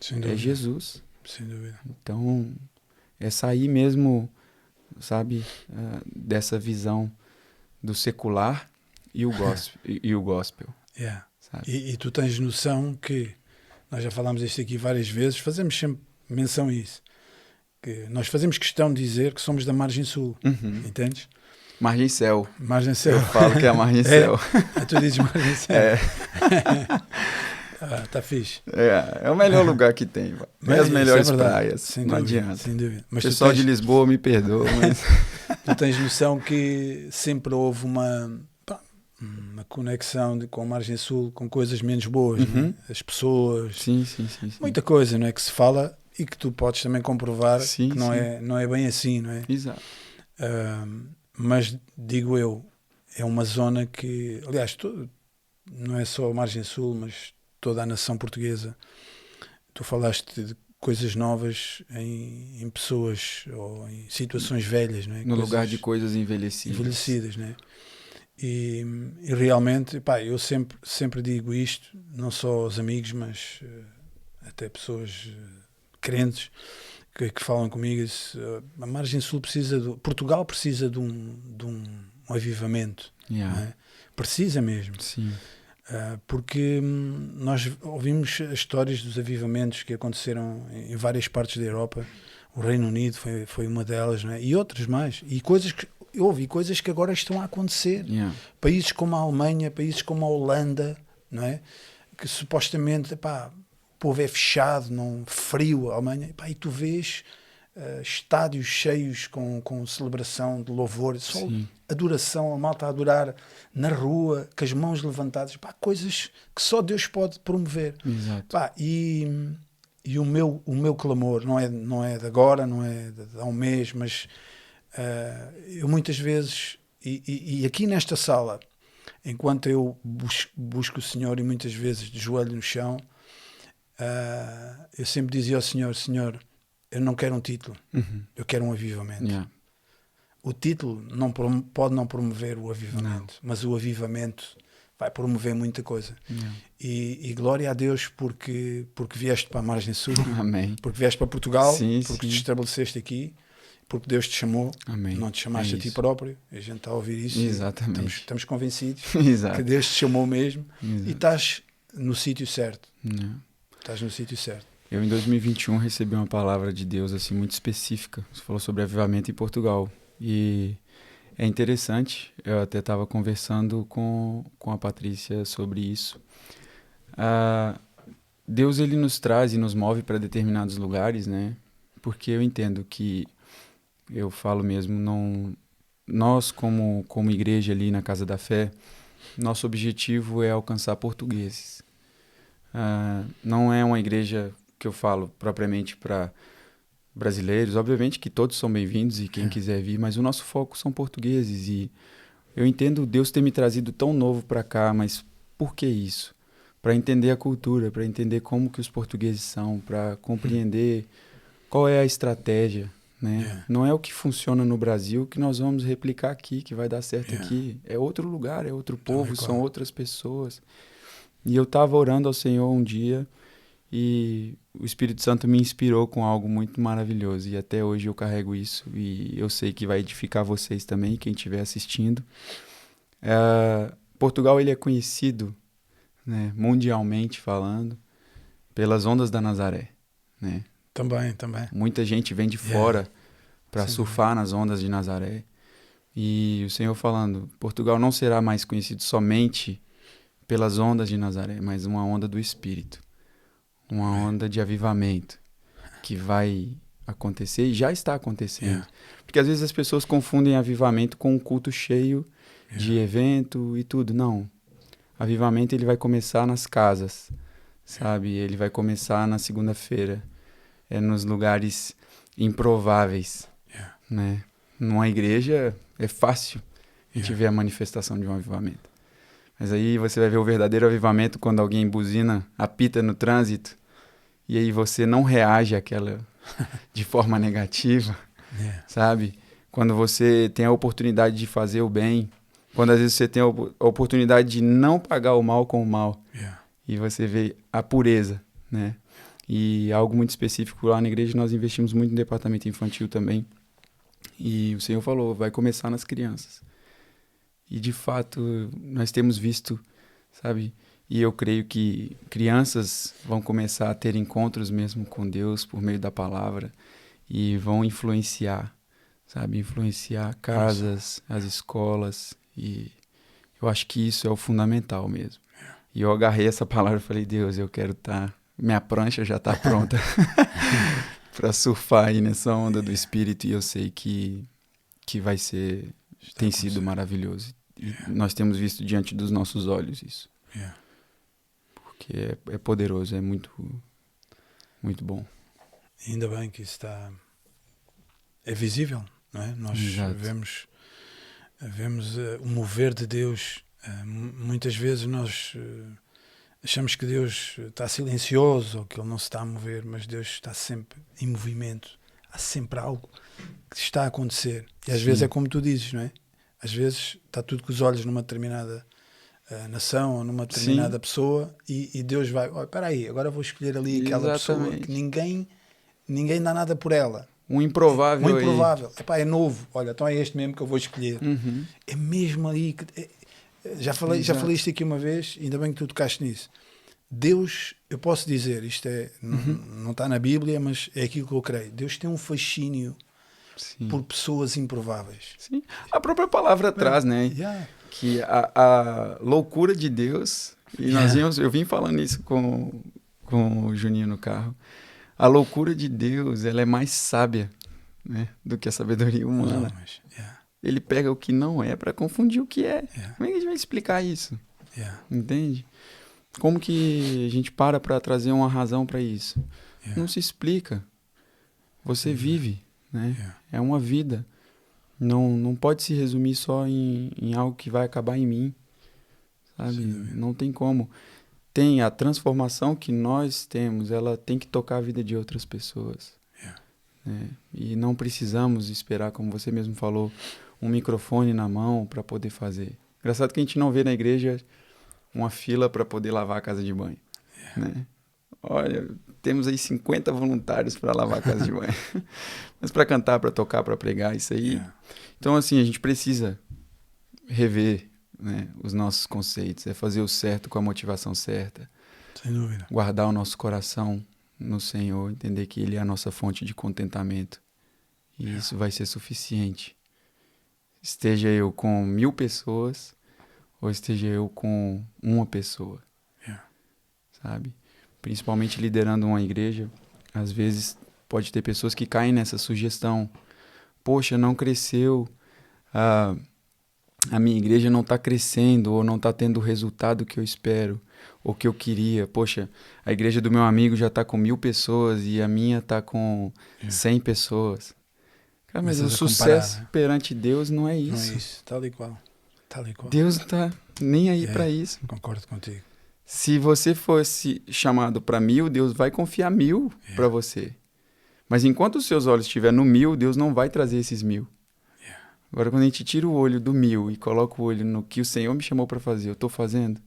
Sem dúvida. É Jesus. Sem dúvida. Então, é sair mesmo, sabe, dessa visão do secular e o gospel. Sabe? E tu tens noção que, nós já falámos isto aqui várias vezes, fazemos sempre menção a isso, que nós fazemos questão de dizer que somos da margem sul, entendes? Margem céu. Margem céu. Eu falo que é a margem céu. Tu dizes margem céu. Tá fixe. É o melhor lugar que tem. Tem as melhores praias. Sem não dúvida, adianta. sem dúvida. Mas o pessoal de Lisboa me perdoa, mas... Tu tens noção que sempre houve uma conexão com a margem sul, com coisas menos boas, né? As pessoas, sim. muita coisa, não é, que se fala e que tu podes também comprovar que não é bem assim, não é? Exato. Mas digo eu, é uma zona que, aliás, não é só a margem sul, mas toda a nação portuguesa. Tu falaste de coisas novas em pessoas ou em situações velhas, não é? No lugar de coisas envelhecidas, não é? E realmente, eu sempre digo isto, não só aos amigos, mas até pessoas crentes que falam comigo. A margem sul Portugal precisa de um avivamento, não é? Precisa mesmo. Sim. Porque nós ouvimos as histórias dos avivamentos que aconteceram em várias partes da Europa. O Reino Unido foi uma delas, não é? E outras mais. E coisas que agora estão a acontecer. Países como a Alemanha, países como a Holanda, não é? Que supostamente, o povo é fechado, frio, a Alemanha, e tu vês estádios cheios com celebração de louvor, só adoração, a malta a adorar na rua, com as mãos levantadas, coisas que só Deus pode promover. Exato. E o meu clamor não é de agora, não é de há um mês, mas eu muitas vezes, e aqui nesta sala, enquanto eu busco o Senhor e muitas vezes de joelho no chão, eu sempre dizia ao Senhor, Senhor, eu não quero um título, eu quero um avivamento. Yeah. O título pode não promover o avivamento, mas o avivamento vai promover muita coisa. Yeah. E glória a Deus porque vieste para a Margem Sul, Amém. porque vieste para Portugal, Sim, porque sim. te estabeleceste aqui, porque Deus te chamou, Amém. não te chamaste É a ti isso. próprio. A gente está a ouvir isso. Exatamente. Estamos convencidos Exato. que Deus te chamou mesmo. Exato. E estás no sítio certo. Yeah. Estás no sítio certo. Eu, em 2021, recebi uma palavra de Deus assim muito específica. Você falou sobre avivamento em Portugal. E é interessante, eu até estava conversando com a Patrícia sobre isso. Deus, ele nos traz e nos move para determinados lugares, né? Porque eu entendo que, eu falo mesmo, nós como igreja ali na Casa da Fé, nosso objetivo é alcançar portugueses. Não é uma igreja que eu falo propriamente para brasileiros, obviamente que todos são bem-vindos e quem quiser vir, mas o nosso foco são portugueses. E eu entendo Deus ter me trazido tão novo para cá, mas por que isso? Para entender a cultura, para entender como que os portugueses são, para compreender qual é a estratégia, né? Não é o que funciona no Brasil que nós vamos replicar aqui, que vai dar certo aqui. É outro lugar, é outro povo, são outras pessoas. E eu estava orando ao Senhor um dia e o Espírito Santo me inspirou com algo muito maravilhoso. E até hoje eu carrego isso e eu sei que vai edificar vocês também, quem estiver assistindo. Portugal, ele é conhecido, né, mundialmente falando, pelas ondas da Nazaré, né? Também. Muita gente vem de fora para surfar nas ondas de Nazaré. E o Senhor falando, Portugal não será mais conhecido somente pelas ondas de Nazaré, mas uma onda do Espírito. Uma onda de avivamento que vai acontecer e já está acontecendo. Porque às vezes as pessoas confundem avivamento com um culto cheio de evento e tudo. Não. Avivamento, ele vai começar nas casas, sabe? Ele vai começar na segunda-feira. É nos lugares improváveis, né? Numa igreja é fácil a gente ver a manifestação de um avivamento. Mas aí você vai ver o verdadeiro avivamento quando alguém buzina, apita no trânsito e aí você não reage àquela de forma negativa, sabe? Quando você tem a oportunidade de fazer o bem, quando às vezes você tem a oportunidade de não pagar o mal com o mal e você vê a pureza, né? E algo muito específico lá na igreja, nós investimos muito no departamento infantil também. E o Senhor falou, vai começar nas crianças. E de fato, nós temos visto, sabe? E eu creio que crianças vão começar a ter encontros mesmo com Deus por meio da palavra e vão influenciar, sabe? Influenciar casas, as escolas. E eu acho que isso é o fundamental mesmo. E eu agarrei essa palavra e falei, Deus, eu quero estar... Minha prancha já está pronta para surfar aí nessa onda do Espírito e eu sei que vai ser... Tem sido maravilhoso. E nós temos visto diante dos nossos olhos isso. Porque é poderoso, é muito, muito bom. Ainda bem que isso está... É visível, não é? Nós vemos o mover de Deus. Muitas vezes nós achamos que Deus está silencioso ou que Ele não se está a mover, mas Deus está sempre em movimento. Há sempre algo que está a acontecer. E às vezes é como tu dizes, não é? Às vezes está tudo com os olhos numa determinada nação ou numa determinada pessoa e Deus vai, espera aí, agora vou escolher ali aquela pessoa que ninguém dá nada por ela. Um improvável. Epá, é novo. Olha, então é este mesmo que eu vou escolher. É mesmo aí que... Já falei isto aqui uma vez, ainda bem que tu tocaste nisso. Deus, eu posso dizer, isto não está na Bíblia, mas é aquilo que eu creio. Deus tem um fascínio por pessoas improváveis. Sim. A própria palavra traz, né? Que a loucura de Deus, e eu vim falando isso com o Juninho no carro, a loucura de Deus, ela é mais sábia, né, do que a sabedoria humana. Ele pega o que não é para confundir o que é. Como é que a gente vai explicar isso? Entende? Como que a gente para trazer uma razão para isso? Não se explica. Você vive, né? É uma vida. Não pode se resumir só em algo que vai acabar em mim. sabe? Não tem como. Tem a transformação que nós temos, ela tem que tocar a vida de outras pessoas. Né? E não precisamos esperar, como você mesmo falou, um microfone na mão para poder fazer. Engraçado que a gente não vê na igreja uma fila para poder lavar a casa de banho. Né? Olha, temos aí 50 voluntários para lavar a casa de banho. Mas para cantar, para tocar, para pregar, isso aí. Então, assim, a gente precisa rever, né, os nossos conceitos. É fazer o certo com a motivação certa. Sem dúvida. Guardar o nosso coração no Senhor, entender que Ele é a nossa fonte de contentamento. E isso vai ser suficiente. Esteja eu com 1000 pessoas ou esteja eu com uma pessoa. Sabe? Principalmente liderando uma igreja, às vezes pode ter pessoas que caem nessa sugestão. Poxa, não cresceu, a minha igreja não está crescendo ou não está tendo o resultado que eu espero ou que eu queria. Poxa, a igreja do meu amigo já está com 1000 pessoas e a minha está com 100 pessoas. Cara, mas o sucesso comparar, né? Perante Deus não é isso. Não é isso, tal e qual. Deus não está nem aí para isso. Concordo contigo. Se você fosse chamado para 1000, Deus vai confiar 1000 para você. Mas enquanto os seus olhos estiverem no 1000, Deus não vai trazer esses 1000. Agora, quando a gente tira o olho do 1000 e coloca o olho no que o Senhor me chamou para fazer, eu estou fazendo.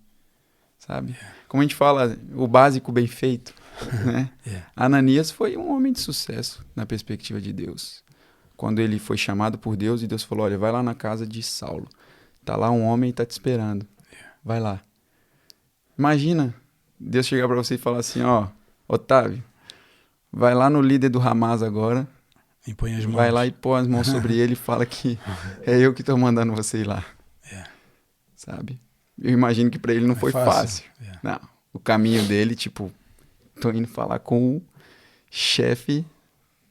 Sabe? Como a gente fala, o básico bem feito. Né? Ananias foi um homem de sucesso na perspectiva de Deus. Quando ele foi chamado por Deus e Deus falou, olha, vai lá na casa de Saulo. Tá lá um homem e tá te esperando. Vai lá. Imagina Deus chegar para você e falar assim, ó, Otávio, vai lá no líder do Hamas agora, e põe as mãos. Vai lá e põe as mãos sobre ele e fala que é eu que estou mandando você ir lá. Sabe? Eu imagino que para ele não foi fácil. Não, o caminho dele, tipo, tô indo falar com o chefe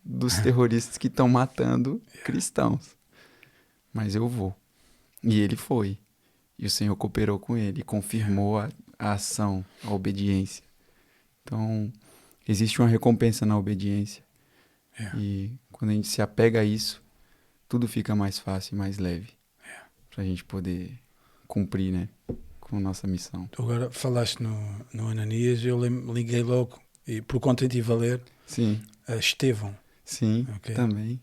dos terroristas que estão matando cristãos. Mas eu vou. E ele foi. E o Senhor cooperou com ele, confirmou a ação, a obediência. Então, existe uma recompensa na obediência. E quando a gente se apega a isso, tudo fica mais fácil e mais leve. Pra gente poder cumprir, né, com a nossa missão. Tu agora falaste no Ananias, eu liguei logo, e por conta de valer, Sim. A Estevão. Sim, okay. Também.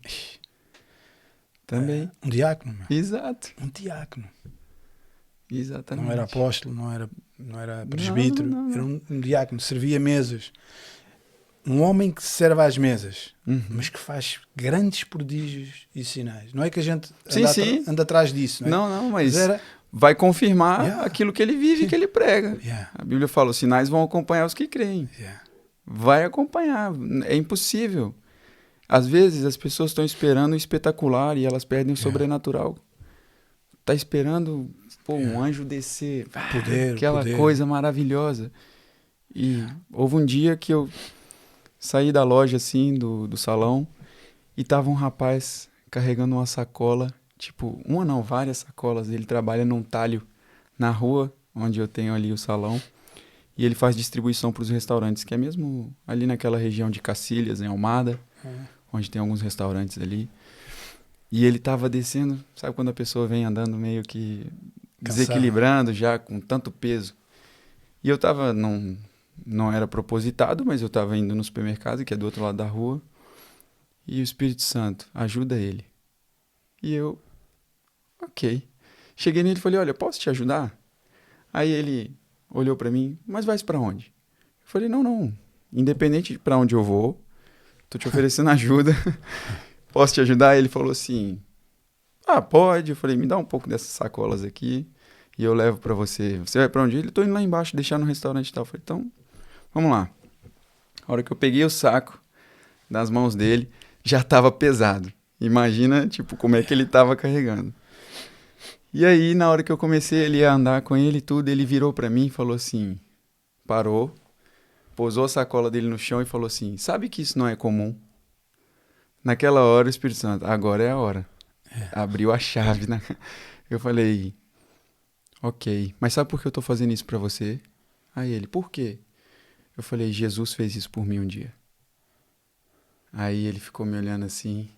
Também. Um diácono. Meu. Exato. Um diácono. Exatamente. Não era apóstolo, não era presbítero, não. Era um diácono, servia mesas. Um homem que serve às mesas, mas que faz grandes prodígios e sinais. Não é que a gente anda atrás disso. Não, mas vai confirmar aquilo que ele vive e que ele prega. A Bíblia fala, os sinais vão acompanhar os que creem. Vai acompanhar, é impossível. Às vezes as pessoas estão esperando o espetacular e elas perdem o sobrenatural. Tá esperando um anjo descer, aquela coisa maravilhosa. E houve um dia que eu saí da loja, assim, do salão, e tava um rapaz carregando uma sacola, tipo, várias sacolas. Ele trabalha num talho na rua, onde eu tenho ali o salão, e ele faz distribuição para os restaurantes, que é mesmo ali naquela região de Cacilhas, em Almada, onde tem alguns restaurantes ali. E ele tava descendo, sabe quando a pessoa vem andando meio que desequilibrando já, com tanto peso. E eu tava não era propositado, mas eu estava indo no supermercado, que é do outro lado da rua, e o Espírito Santo, ajuda ele. E eu, ok. Cheguei nele e falei, olha, posso te ajudar? Aí ele olhou para mim, mas vais para onde? Eu falei, não, independente de para onde eu vou, tô te oferecendo ajuda, posso te ajudar? Ele falou assim, pode. Eu falei, me dá um pouco dessas sacolas aqui e eu levo para você. Você vai para onde? Ele, tô indo lá embaixo, deixar no restaurante e tal. Eu falei, então, vamos lá. A hora que eu peguei o saco das mãos dele, já estava pesado. Imagina, como é que ele estava carregando. E aí, na hora que eu comecei ele a andar com ele e tudo, ele virou para mim e falou assim, parou, pousou a sacola dele no chão e falou assim, sabe que isso não é comum? Naquela hora, o Espírito Santo, agora é a hora. Abriu a chave. Né? Eu falei, ok, mas sabe por que eu tô fazendo isso para você? Aí ele, por quê? Eu falei, Jesus fez isso por mim um dia. Aí ele ficou me olhando assim.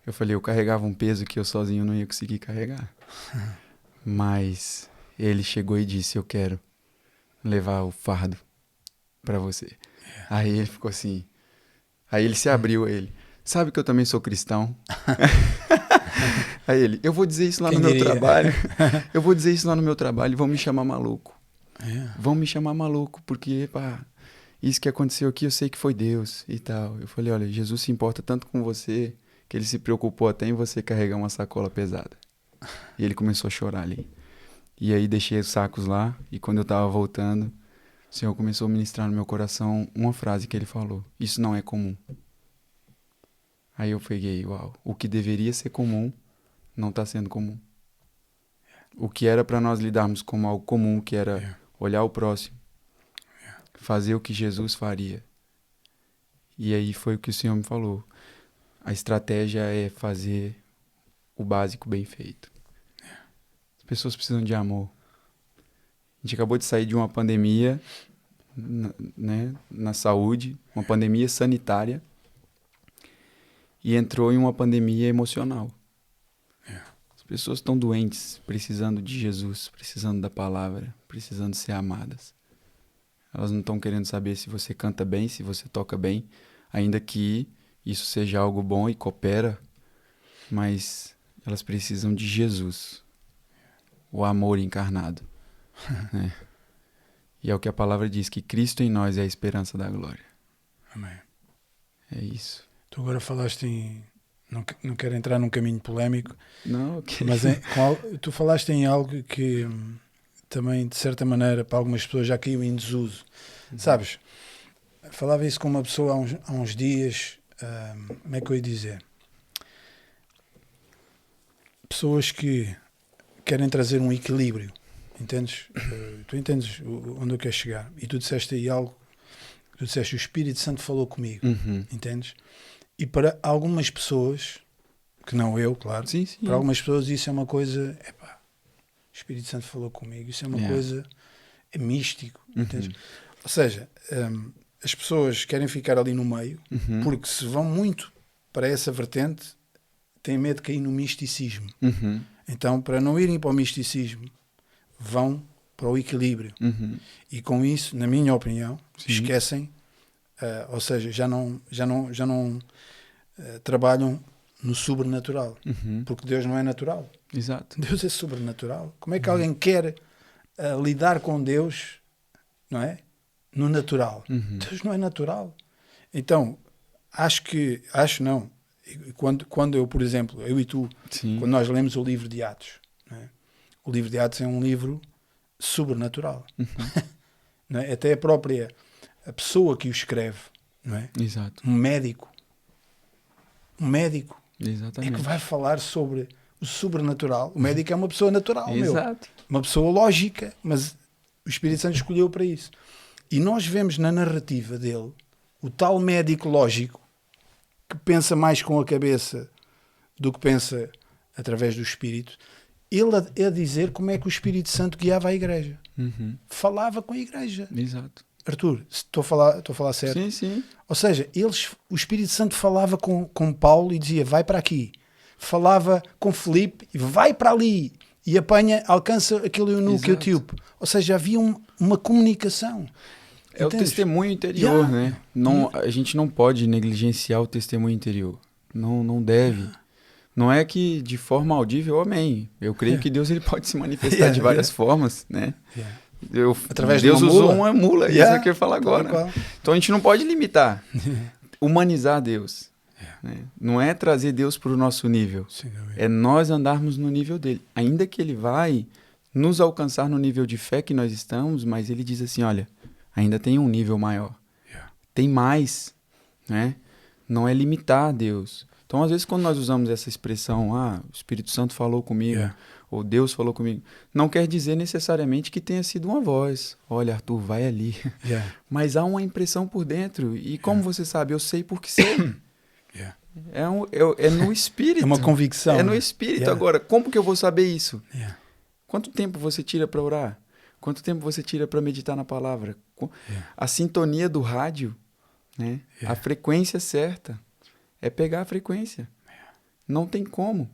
Eu falei, eu carregava um peso que eu sozinho não ia conseguir carregar. Mas ele chegou e disse, eu quero levar o fardo para você. Aí ele ficou assim, aí ele se abriu a ele. Sabe que eu também sou cristão? Aí ele, eu vou dizer isso lá no meu trabalho. Eu vou dizer isso lá no meu trabalho e vão me chamar maluco. Vão me chamar maluco, porque, pá, isso que aconteceu aqui eu sei que foi Deus e tal. Eu falei, olha, Jesus se importa tanto com você que ele se preocupou até em você carregar uma sacola pesada. E ele começou a chorar ali. E aí deixei os sacos lá e quando eu tava voltando, o Senhor começou a ministrar no meu coração uma frase que ele falou. Isso não é comum. Aí eu peguei, uau, o que deveria ser comum não está sendo comum. O que era para nós lidarmos como algo comum, que era olhar o próximo, fazer o que Jesus faria. E aí foi o que o Senhor me falou. A estratégia é fazer o básico bem feito. As pessoas precisam de amor. A gente acabou de sair de uma pandemia, né, na saúde, uma pandemia sanitária, e entrou em uma pandemia emocional. As pessoas estão doentes, precisando de Jesus, precisando da palavra, precisando ser amadas. Elas não estão querendo saber se você canta bem, se você toca bem, ainda que isso seja algo bom e coopera, mas elas precisam de Jesus, o amor encarnado. Né? E é o que a palavra diz, que Cristo em nós é a esperança da glória. Amém. É isso. Tu agora falaste em... Não quero entrar num caminho polémico, não, okay. Mas tu falaste em algo que também, de certa maneira, para algumas pessoas já caiu em desuso. Sabes? Falava isso com uma pessoa há uns dias, como é que eu ia dizer? Pessoas que querem trazer um equilíbrio, entendes? Tu entendes onde eu quero chegar. E tu disseste aí algo, tu disseste, o Espírito Santo falou comigo, entendes? E para algumas pessoas, que não eu, claro, sim. Para algumas pessoas isso é uma coisa, o Espírito Santo falou comigo, isso é uma coisa, é místico, entendes? Ou seja, as pessoas querem ficar ali no meio, porque se vão muito para essa vertente, têm medo de cair no misticismo. Então, para não irem para o misticismo, vão para o equilíbrio. E com isso, na minha opinião, esquecem, ou seja, já não trabalham no sobrenatural, porque Deus não é natural. Exato. Deus é sobrenatural. Como é que alguém quer lidar com Deus, não é? No natural. Deus não é natural. Então, acho não. Quando eu, por exemplo, eu e tu, quando nós lemos o livro de Atos, não é? O livro de Atos é um livro sobrenatural. Não é? Até a pessoa que o escreve, não é? Exato. Um médico Exatamente. é que vai falar sobre o sobrenatural. O médico é uma pessoa natural, Exato. Uma pessoa lógica, mas o Espírito Santo escolheu para isso. E nós vemos na narrativa dele o tal médico lógico que pensa mais com a cabeça do que pensa através do Espírito, ele a dizer como é que o Espírito Santo guiava a igreja. Falava com a igreja. Exato. Arthur, estou a falar certo? Sim. Ou seja, o Espírito Santo falava com Paulo e dizia, vai para aqui. Falava com Filipe e vai para ali. E alcança aquele eunuco etíope. Ou seja, havia uma comunicação. É o testemunho interior, né? Não, a gente não pode negligenciar o testemunho interior. Não deve. Não é que de forma audível, amém. Eu creio que Deus ele pode se manifestar de várias formas, né? Através Deus de uma usou uma mula, isso é o que eu ia falar agora. Então a gente não pode limitar, humanizar Deus. Né? Não é trazer Deus para o nosso nível, é nós andarmos no nível dele. Ainda que ele vai nos alcançar no nível de fé que nós estamos, mas ele diz assim, olha, ainda tem um nível maior, tem mais, né? Não é limitar Deus. Então às vezes quando nós usamos essa expressão, o Espírito Santo falou comigo, ou Deus falou comigo, não quer dizer necessariamente que tenha sido uma voz. Olha, Arthur, vai ali. Mas há uma impressão por dentro. E como você sabe? Eu sei porque sei. É no espírito. É uma convicção. É no espírito. Agora, como que eu vou saber isso? Quanto tempo você tira para orar? Quanto tempo você tira para meditar na palavra? A sintonia do rádio, né? A frequência certa. É pegar a frequência. Não tem como.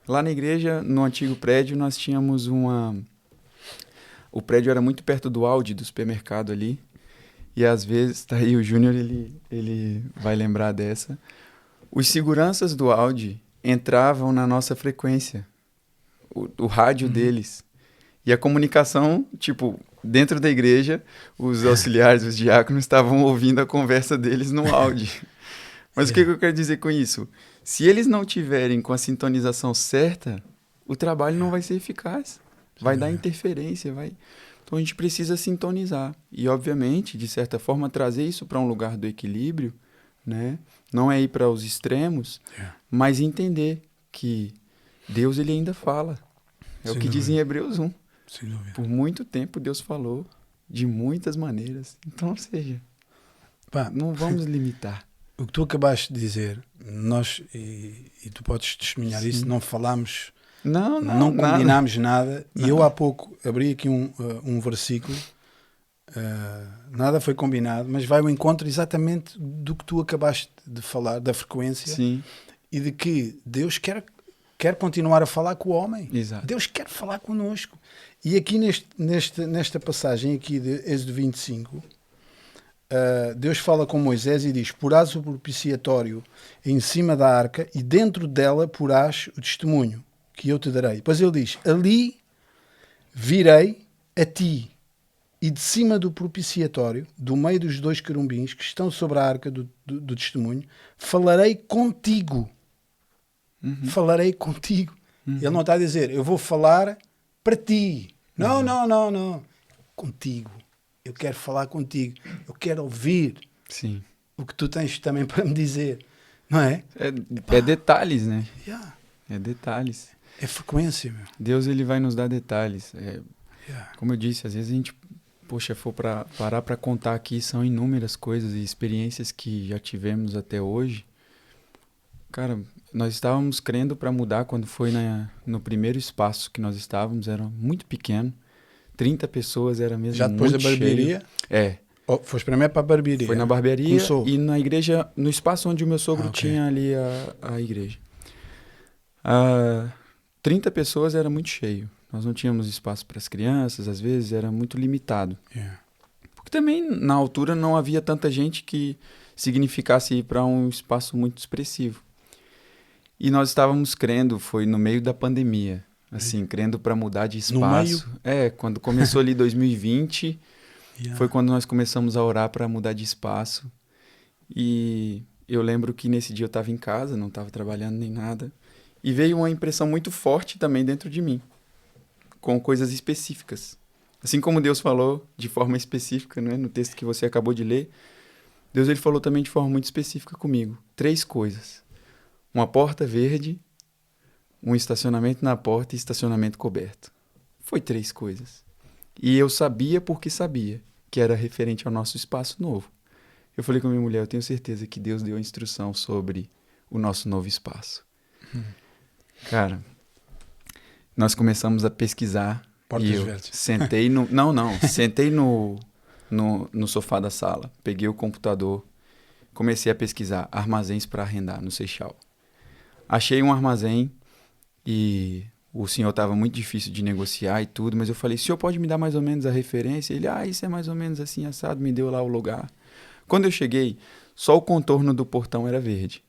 Lá na igreja, no antigo prédio, nós tínhamos o prédio era muito perto do Aldi, do supermercado ali. E às vezes, tá aí o Júnior, ele vai lembrar dessa. Os seguranças do Audi entravam na nossa frequência, o rádio deles. E a comunicação, tipo, dentro da igreja, os auxiliares, os diáconos estavam ouvindo a conversa deles no Audi. Mas o que eu quero dizer com isso? Se eles não tiverem com a sintonização certa, o trabalho não vai ser eficaz. Vai dar interferência, vai... Então a gente precisa sintonizar. E, obviamente, de certa forma, trazer isso para um lugar do equilíbrio, né? Não é ir para os extremos, mas entender que Deus ele ainda fala. É o que diz em Hebreus 1. Sem dúvida. Por muito tempo Deus falou de muitas maneiras. Então, ou seja, não vamos limitar. O que tu acabaste de dizer, nós, e tu podes testemunhar isso, não falámos, não combinámos nada. E eu há pouco abri aqui um versículo, nada foi combinado, mas vai ao encontro exatamente do que tu acabaste de falar, da frequência. Sim. E de que Deus quer continuar a falar com o homem. Exato. Deus quer falar connosco. E aqui nesta passagem aqui de Êxodo 25, Deus fala com Moisés e diz: porás o propiciatório em cima da arca e dentro dela porás o testemunho que eu te darei. Depois ele diz: ali virei a ti e de cima do propiciatório, do meio dos 2 querubins que estão sobre a arca do testemunho, falarei contigo. Falarei contigo. Ele não está a dizer: eu vou falar para ti. Não. Contigo. Eu quero falar contigo. Eu quero ouvir o que tu tens também para me dizer. Não é? É detalhes, né? Yeah. É detalhes. É frequência, meu. Deus ele vai nos dar detalhes. Como eu disse, às vezes a gente, for parar para contar aqui, são inúmeras coisas e experiências que já tivemos até hoje. Cara, nós estávamos crendo para mudar quando foi no primeiro espaço que nós estávamos, era muito pequeno. 30 pessoas, era mesmo. Já depois muito da barbearia? Cheio. Foste primeiro para a barbearia? Foi na barbearia. Começou. E na igreja, no espaço onde o meu sogro tinha ali a igreja. 30 pessoas era muito cheio. Nós não tínhamos espaço para as crianças, às vezes era muito limitado. Porque também na altura não havia tanta gente que significasse ir para um espaço muito expressivo. E nós estávamos crendo, foi no meio da pandemia, assim, crendo para mudar de espaço. Quando começou ali 2020, foi quando nós começamos a orar para mudar de espaço. E eu lembro que nesse dia eu estava em casa, não estava trabalhando nem nada, e veio uma impressão muito forte também dentro de mim, com coisas específicas. Assim como Deus falou de forma específica, né, no texto que você acabou de ler, Deus ele falou também de forma muito específica comigo. 3 coisas. Uma porta verde, um estacionamento na porta e estacionamento coberto. Foi 3 coisas. E eu sabia porque sabia que era referente ao nosso espaço novo. Eu falei com a minha mulher, eu tenho certeza que Deus deu a instrução sobre o nosso novo espaço. Cara, nós começamos a pesquisar. Portas e eu verdes. sentei sentei no sofá da sala, peguei o computador, comecei a pesquisar armazéns para arrendar no Seixal. Achei um armazém e o senhor estava muito difícil de negociar e tudo, mas eu falei, o senhor pode me dar mais ou menos a referência? Ele, isso é mais ou menos assim, assado, me deu lá o lugar. Quando eu cheguei, só o contorno do portão era verde.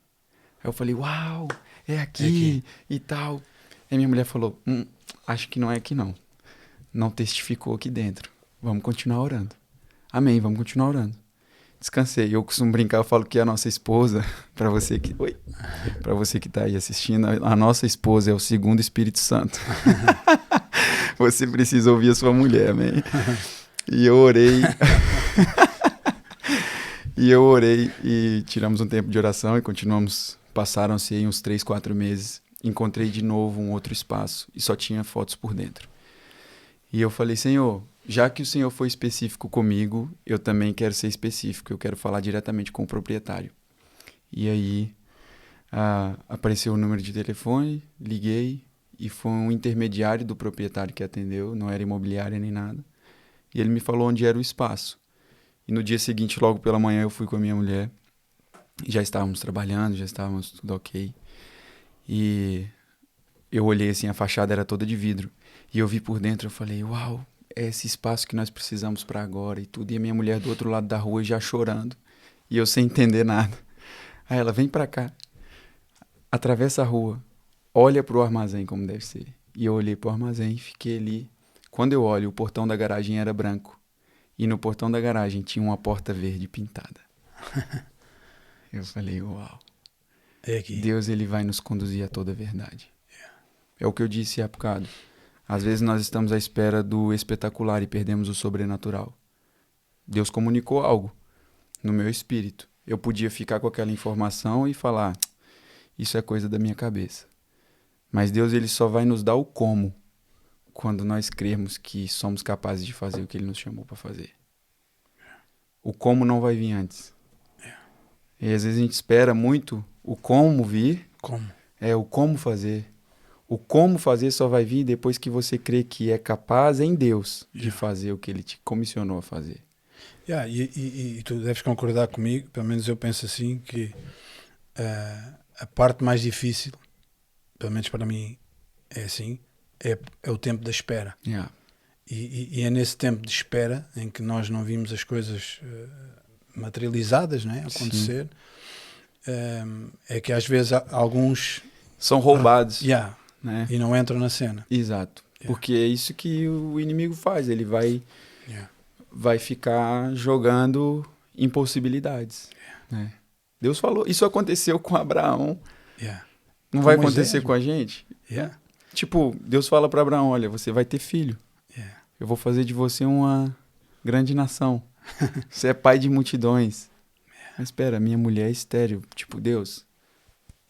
Aí eu falei, uau, é aqui e tal. Aí minha mulher falou, acho que não é aqui não. Não testificou aqui dentro. Vamos continuar orando. Amém, vamos continuar orando. Descansei. Eu costumo brincar, eu falo que a nossa esposa, para você que tá aí assistindo, a nossa esposa é o segundo Espírito Santo. Você precisa ouvir a sua mulher, amém? E eu orei. E tiramos um tempo de oração e continuamos. Passaram-se aí uns 3, 4 meses. Encontrei de novo um outro espaço e só tinha fotos por dentro. E eu falei, Senhor, já que o Senhor foi específico comigo, eu também quero ser específico, eu quero falar diretamente com o proprietário. E aí apareceu o número de telefone, liguei e foi um intermediário do proprietário que atendeu, não era imobiliária nem nada. E ele me falou onde era o espaço. E no dia seguinte, logo pela manhã, eu fui com a minha mulher, e já estávamos trabalhando, já estávamos tudo ok. E eu olhei assim, a fachada era toda de vidro. E eu vi por dentro, eu falei, uau, é esse espaço que nós precisamos para agora e tudo. E a minha mulher do outro lado da rua já chorando. E eu sem entender nada. Aí ela, vem para cá. Atravessa a rua. Olha pro armazém como deve ser. E eu olhei pro armazém e fiquei ali. Quando eu olho, o portão da garagem era branco. E no portão da garagem tinha uma porta verde pintada. Eu falei, uau. É aqui. Deus, ele vai nos conduzir a toda a verdade. É o que eu disse há bocado. Às vezes nós estamos à espera do espetacular e perdemos o sobrenatural. Deus comunicou algo no meu espírito. Eu podia ficar com aquela informação e falar, isso é coisa da minha cabeça. Mas Deus, ele só vai nos dar o como quando nós crermos que somos capazes de fazer o que ele nos chamou para fazer. O como não vai vir antes. E às vezes a gente espera muito o como vir. Como? É o como fazer. O como fazer só vai vir depois que você crê que é capaz em Deus de fazer o que ele te comissionou a fazer. E tu deves concordar comigo, pelo menos eu penso assim, que a parte mais difícil, pelo menos para mim é assim, é o tempo da espera. Yeah. E é nesse tempo de espera em que nós não vimos as coisas materializadas, né, acontecer, é que às vezes alguns são roubados, né? E não entram na cena. Exato. Porque é isso que o inimigo faz. Ele vai ficar jogando impossibilidades. Né? Deus falou. Isso aconteceu com Abraão. Não vai acontecer com a gente? Tipo, Deus fala para Abraão, olha, você vai ter filho. Eu vou fazer de você uma grande nação. Você é pai de multidões. Mas espera, minha mulher é estéril. Tipo, Deus,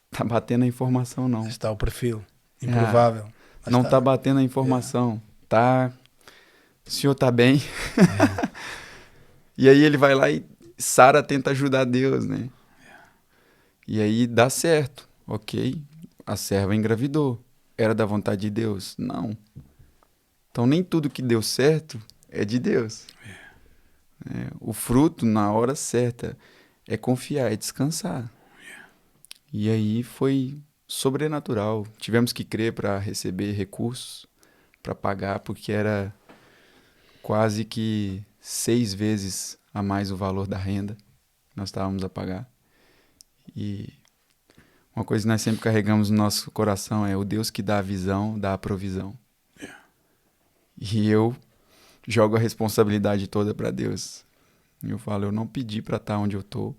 tá batendo a informação não. Está o perfil. Improvável. Não tá batendo a informação. Tá... O senhor tá bem? E aí ele vai lá e Sara tenta ajudar Deus, né? E aí dá certo. Ok. A serva engravidou. Era da vontade de Deus? Não. Então nem tudo que deu certo é de Deus. O fruto, na hora certa, é confiar, é descansar. E aí foi sobrenatural. Tivemos que crer para receber recursos, para pagar, porque era quase que 6 vezes a mais o valor da renda que nós estávamos a pagar. E uma coisa que nós sempre carregamos no nosso coração é o Deus que dá a visão, dá a provisão. E eu jogo a responsabilidade toda para Deus. Eu falo, eu não pedi para estar onde eu estou.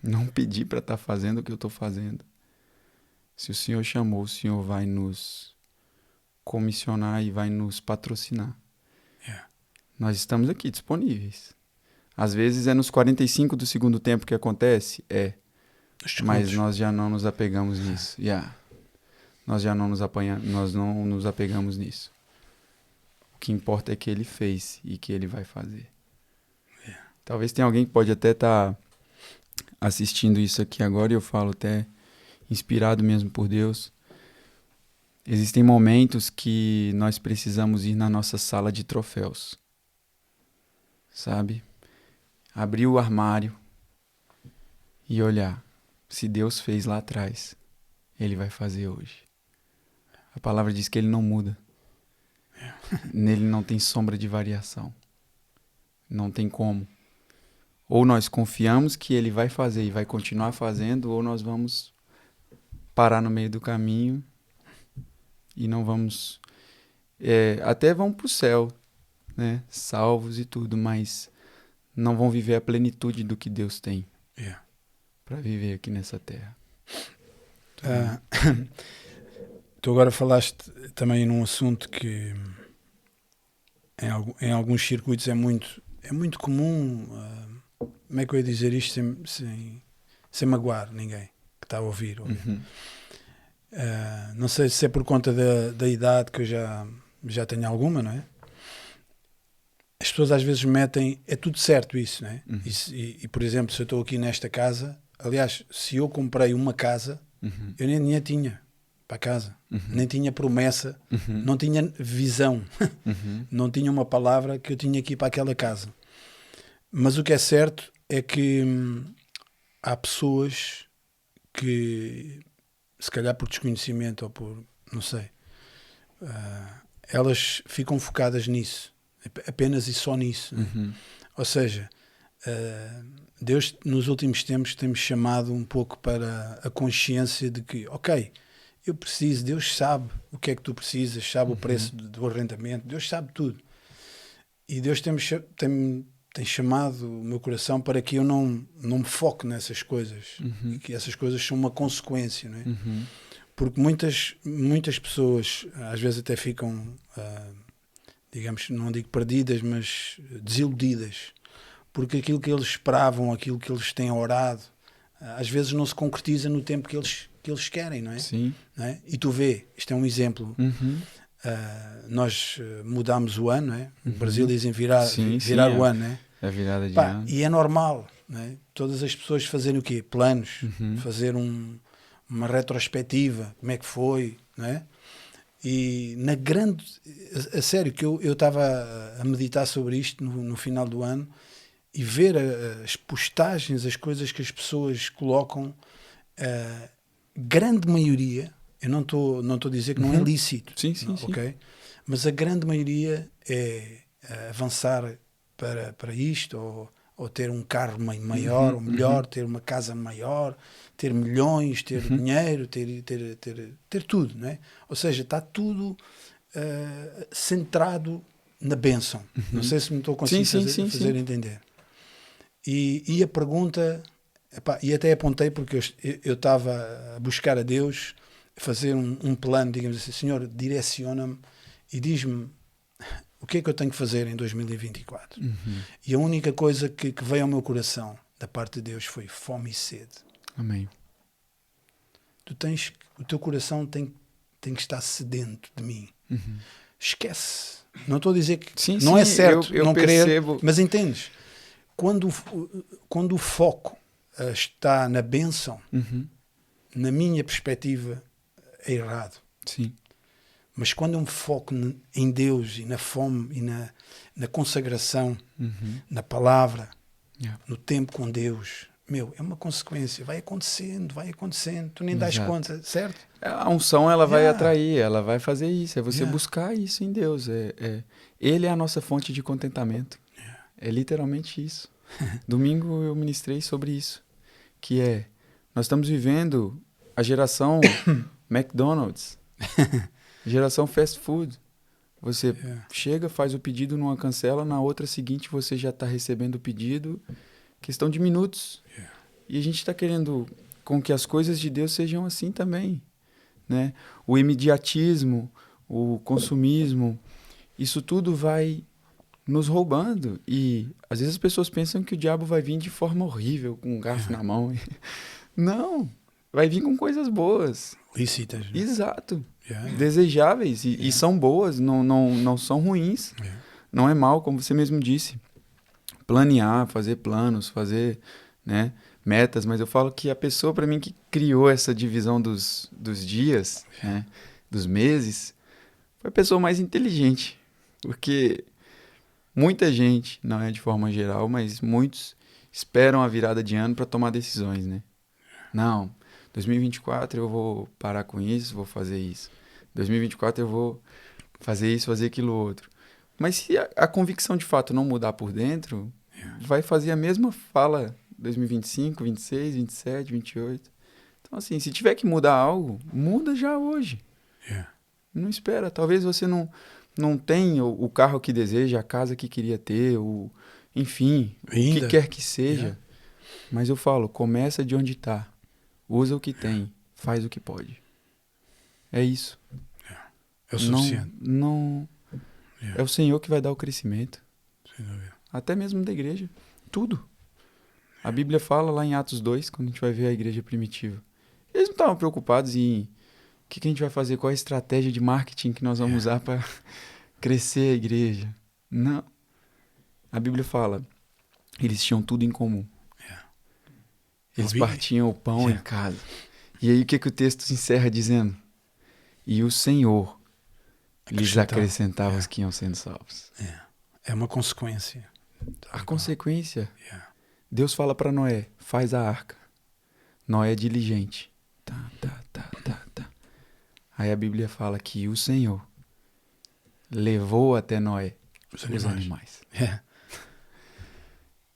Não pedi para estar fazendo o que eu estou fazendo. Se o Senhor chamou, o Senhor vai nos comissionar e vai nos patrocinar. Nós estamos aqui disponíveis. Às vezes é nos 45 do segundo tempo que acontece, mas nós já não nos apegamos nisso. Nós já não nos apegamos nisso. O que importa é que ele fez e que ele vai fazer. Talvez tenha alguém que pode até estar assistindo isso aqui agora e eu falo até inspirado mesmo por Deus. Existem momentos que nós precisamos ir na nossa sala de troféus. Sabe? Abrir o armário e olhar. Se Deus fez lá atrás, Ele vai fazer hoje. A palavra diz que Ele não muda. Nele não tem sombra de variação. Não tem como. Ou nós confiamos que Ele vai fazer e vai continuar fazendo, ou nós vamos parar no meio do caminho e não vamos... até vão para o céu, né? Salvos e tudo, mas não vão viver a plenitude do que Deus tem para viver aqui nessa terra. Tu agora falaste também num assunto que em alguns circuitos é muito comum, como é que eu ia dizer isto sem magoar ninguém que está a ouvir. Não sei se é por conta da idade que eu já tenho alguma, não é? As pessoas às vezes metem, é tudo certo isso, não é? E por exemplo, se eu estou aqui nesta casa, aliás, se eu comprei uma casa, eu nem dinheiro tinha para a casa, nem tinha promessa, não tinha visão, não tinha uma palavra que eu tinha aqui para aquela casa. Mas o que é certo é que há pessoas que, se calhar por desconhecimento ou por, não sei, elas ficam focadas nisso. apenas e só nisso. Né? Ou seja, Deus nos últimos tempos tem-me chamado um pouco para a consciência de que, ok, eu preciso, Deus sabe o que é que tu precisas, sabe o preço do arrendamento, Deus sabe tudo. E Deus tem chamado o meu coração para que eu não me foque nessas coisas, e que essas coisas são uma consequência, não é? Porque muitas pessoas às vezes até ficam, digamos, não digo perdidas, mas desiludidas, porque aquilo que eles esperavam, aquilo que eles têm orado, às vezes não se concretiza no tempo que eles querem, não é? Sim. Não é? E tu vê, isto é um exemplo, nós mudámos o ano, não é? No Brasil dizem virar o ano, não é? A virada de ano. E é normal, não é? Todas as pessoas fazerem o quê? Planos, fazer uma retrospectiva, como é que foi, não é? E a sério, que eu estava a meditar sobre isto no final do ano e ver as postagens, as coisas que as pessoas colocam, grande maioria, eu não estou a dizer que não é lícito, Sim. ok? Mas a grande maioria é avançar para isto, ou ter um carro maior ou melhor, ter uma casa maior, ter milhões, ter dinheiro, ter tudo, não é? Ou seja, está tudo centrado na bênção. Não sei se me estou a conseguir fazer entender. E a pergunta, e até apontei porque eu estava a buscar a Deus, fazer um plano, digamos assim, Senhor, direciona-me e diz-me o que é que eu tenho que fazer em 2024. E a única coisa que veio ao meu coração da parte de Deus foi fome e sede. Amém. O teu coração tem que estar sedento de mim. Esquece. Não estou a dizer que não é certo eu não percebo. Querer, mas entendes? Quando o foco está na bênção, na minha perspectiva, é errado. Sim. Mas quando eu me foco em Deus e na fome e na consagração, na palavra, no tempo com Deus, é uma consequência. Vai acontecendo. Tu nem dás conta, certo? A unção, ela vai atrair, ela vai fazer isso. É você buscar isso em Deus. Ele é a nossa fonte de contentamento. É literalmente isso. Domingo eu ministrei sobre isso. Que nós estamos vivendo a geração McDonald's. Geração fast food. Você chega, faz o pedido numa cancela, na outra seguinte você já está recebendo o pedido. Questão de minutos. E a gente está querendo com que as coisas de Deus sejam assim também. Né? O imediatismo, o consumismo, isso tudo vai nos roubando. E às vezes as pessoas pensam que o diabo vai vir de forma horrível, com um garfo na mão. Não, vai vir com coisas boas. Lícitas. Né? Exato. Desejáveis. E são boas, não são ruins. Não é mal, como você mesmo disse. Planear, fazer planos, fazer metas. Mas eu falo que a pessoa, para mim, que criou essa divisão dos dias, dos meses, foi a pessoa mais inteligente. Porque muita gente, não é de forma geral, mas muitos esperam a virada de ano para tomar decisões, né? Não, 2024 eu vou parar com isso, vou fazer isso. 2024 eu vou fazer isso, fazer aquilo outro. Mas se a convicção de fato não mudar por dentro, vai fazer a mesma fala 2025, 26, 27, 28. Então, assim, se tiver que mudar algo, muda já hoje. Não espera. Talvez você não tenha o carro que deseja, a casa que queria ter, enfim, o que quer que seja. Mas eu falo, começa de onde está. Usa o que tem, faz o que pode. É isso. É o suficiente. É o Senhor que vai dar o crescimento. Sem dúvida. Até mesmo da igreja. Tudo. A Bíblia fala lá em Atos 2, quando a gente vai ver a igreja primitiva. Eles não estavam preocupados em o que a gente vai fazer, qual é a estratégia de marketing que nós vamos usar para crescer a igreja. Não. A Bíblia fala, eles tinham tudo em comum. Eles partiam o pão em casa. E aí o que o texto se encerra dizendo? E o Senhor lhes acrescentava os que iam sendo salvos. É uma consequência. A consequência. Deus fala para Noé, faz a arca. Noé é diligente. Tá. Aí a Bíblia fala que o Senhor levou até Noé os animais. Yeah.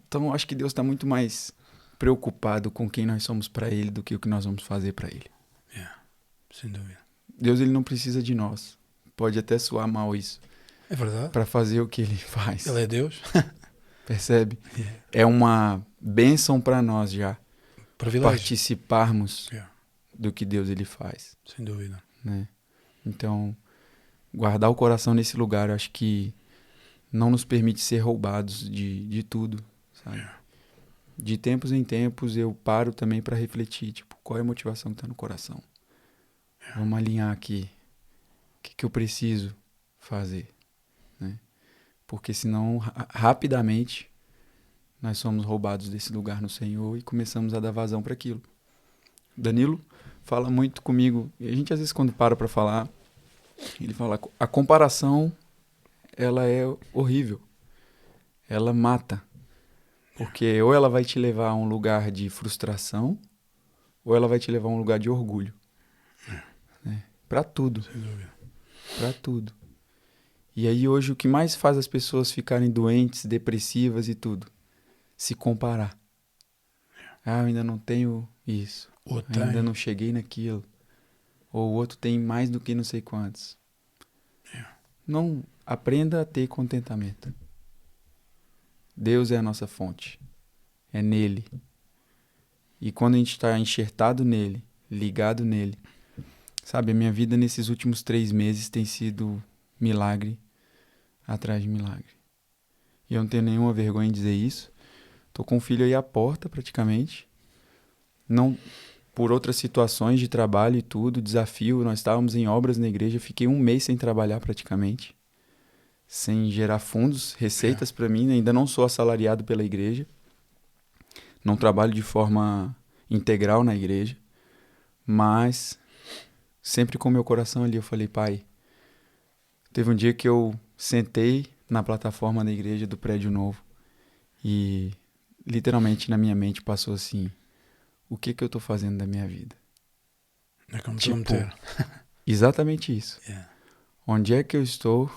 Então, eu acho que Deus está muito mais preocupado com quem nós somos para Ele do que o que nós vamos fazer para Ele. Yeah. Sem dúvida. Deus, Ele não precisa de nós. Pode até soar mal isso. É verdade. Para fazer o que Ele faz. Ele é Deus. Percebe? Yeah. É uma bênção para nós já Privilégio. participarmos Yeah. do que Deus Ele faz. Sem dúvida. Né? Então, guardar o coração nesse lugar, eu acho que não nos permite ser roubados de tudo, sabe? Yeah. De tempos em tempos eu paro também para refletir, tipo, qual é a motivação que está no coração? Yeah. Vamos alinhar aqui. O que eu preciso fazer? Né? Porque senão, rapidamente, nós somos roubados desse lugar no Senhor e começamos a dar vazão para aquilo. Danilo fala muito comigo, e a gente às vezes quando para falar, ele fala, a comparação, ela é horrível. Ela mata. Porque ou ela vai te levar a um lugar de frustração, ou ela vai te levar a um lugar de orgulho. Né? Para tudo. Sem dúvida. Para tudo. E aí hoje o que mais faz as pessoas ficarem doentes, depressivas e tudo? Se comparar. Ah, eu ainda não tenho isso. Ainda não cheguei naquilo. Ou o outro tem mais do que não sei quantos. Não, aprenda a ter contentamento. Deus é a nossa fonte. É nele. E quando a gente está enxertado nele, ligado nele, sabe, a minha vida nesses últimos 3 meses tem sido milagre atrás de milagre. E eu não tenho nenhuma vergonha em dizer isso. Tô com um filho aí à porta, praticamente. Não por outras situações de trabalho e tudo, desafio. Nós estávamos em obras na igreja. Fiquei 1 mês sem trabalhar praticamente. Sem gerar fundos, receitas para mim. Ainda não sou assalariado pela igreja. Não trabalho de forma integral na igreja. Mas sempre com meu coração ali eu falei, pai, teve um dia que eu sentei na plataforma da igreja do prédio novo e literalmente na minha mente passou assim, o que eu tô fazendo da minha vida? É como Tipo, meter. Exatamente isso. Yeah. Onde é que eu estou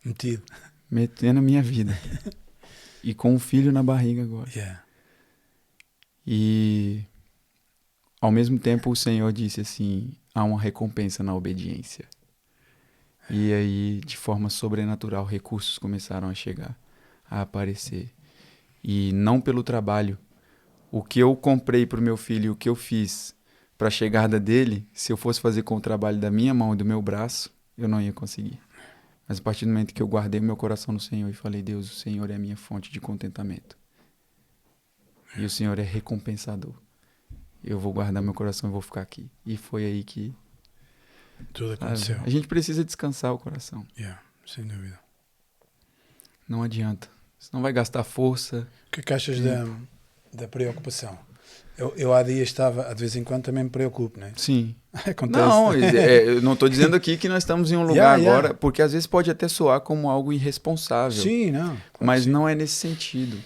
Metido. metendo a minha vida? E com um filho na barriga agora. Yeah. E ao mesmo tempo o Senhor disse assim, há uma recompensa na obediência. E aí, de forma sobrenatural, recursos começaram a chegar, a aparecer. E não pelo trabalho. O que eu comprei para o meu filho e o que eu fiz para a chegada dele, se eu fosse fazer com o trabalho da minha mão e do meu braço, eu não ia conseguir. Mas a partir do momento que eu guardei meu coração no Senhor e falei, Deus, o Senhor é a minha fonte de contentamento. E o Senhor é recompensador. Eu vou guardar meu coração e vou ficar aqui. E foi aí que tudo aconteceu. a gente precisa descansar o coração. Yeah, sem dúvida. Não adianta. Você não vai gastar força. O que é que achas da preocupação? Eu há dias estava, de vez em quando também me preocupo, né? Sim. Acontece. Não, eu não estou dizendo aqui que nós estamos em um lugar agora, porque às vezes pode até soar como algo irresponsável. Sim, não. Claro, mas sim. não é nesse sentido.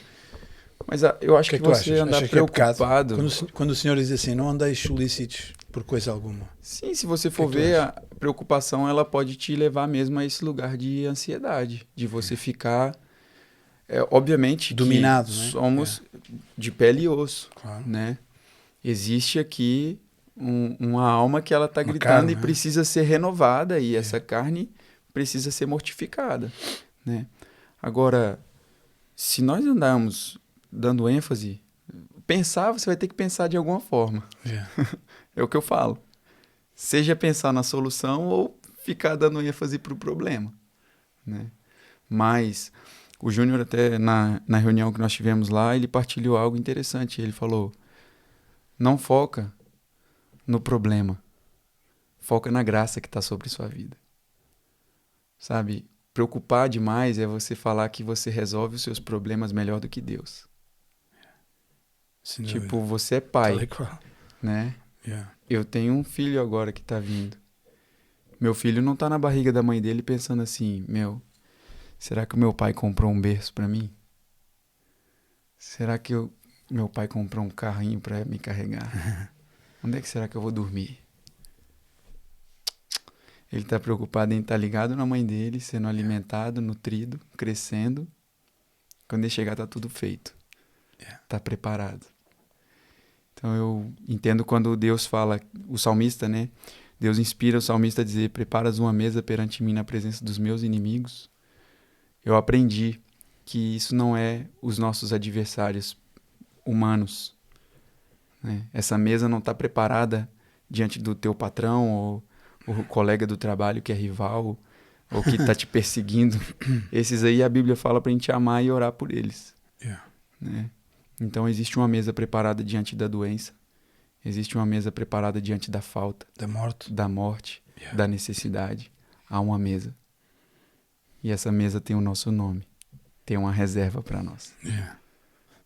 Mas eu acho que você andar preocupado... Quando o Senhor diz assim, não andeis solícitos por coisa alguma. Sim, se você for ver, a preocupação ela pode te levar mesmo a esse lugar de ansiedade, de você ficar... obviamente dominado, que né? somos de pele e osso, claro. Né? Existe aqui uma alma que ela está gritando carne, e precisa ser renovada e essa carne precisa ser mortificada, né? Agora, se nós andarmos dando ênfase, você vai ter que pensar de alguma forma. É o que eu falo. Seja pensar na solução ou ficar dando ênfase para o problema, né? Mas o Júnior até na reunião que nós tivemos lá, ele partilhou algo interessante. Ele falou, não foca no problema, foca na graça que está sobre sua vida. Sabe, preocupar demais é você falar que você resolve os seus problemas melhor do que Deus. Tipo, você é pai, né? Eu tenho um filho agora que está vindo. Meu filho não está na barriga da mãe dele pensando assim, será que o meu pai comprou um berço para mim? Será que meu pai comprou um carrinho para me carregar? Onde é que será que eu vou dormir? Ele está preocupado em estar ligado na mãe dele, sendo alimentado, nutrido, crescendo. Quando ele chegar, tá tudo feito. Tá preparado. Então eu entendo quando Deus fala, o salmista, né? Deus inspira o salmista a dizer: preparas uma mesa perante mim na presença dos meus inimigos. Eu aprendi que isso não é os nossos adversários humanos, né? Essa mesa não está preparada diante do teu patrão ou o colega do trabalho que é rival ou que está te perseguindo. Esses aí a Bíblia fala para a gente amar e orar por eles. Né? Então existe uma mesa preparada diante da doença. Existe uma mesa preparada diante da falta. Da morte, da necessidade. Há uma mesa. E essa mesa tem o nosso nome. Tem uma reserva para nós.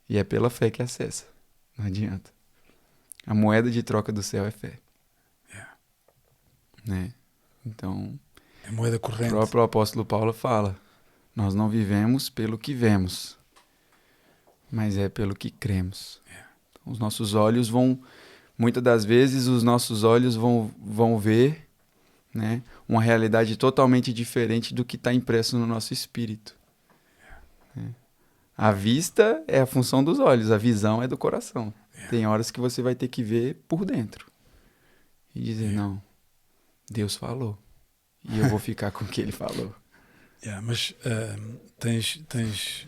E é pela fé que acessa. Não adianta. A moeda de troca do céu é fé. Né? Então, é moeda corrente. O próprio apóstolo Paulo fala: nós não vivemos pelo que vemos, mas é pelo que cremos. Então, os nossos olhos vão, muitas das vezes, os nossos olhos vão ver, né, uma realidade totalmente diferente do que está impresso no nosso espírito. A vista é a função dos olhos, a visão é do coração. Tem horas que você vai ter que ver por dentro e dizer: não, Deus falou e eu vou ficar com o que ele falou. Mas tens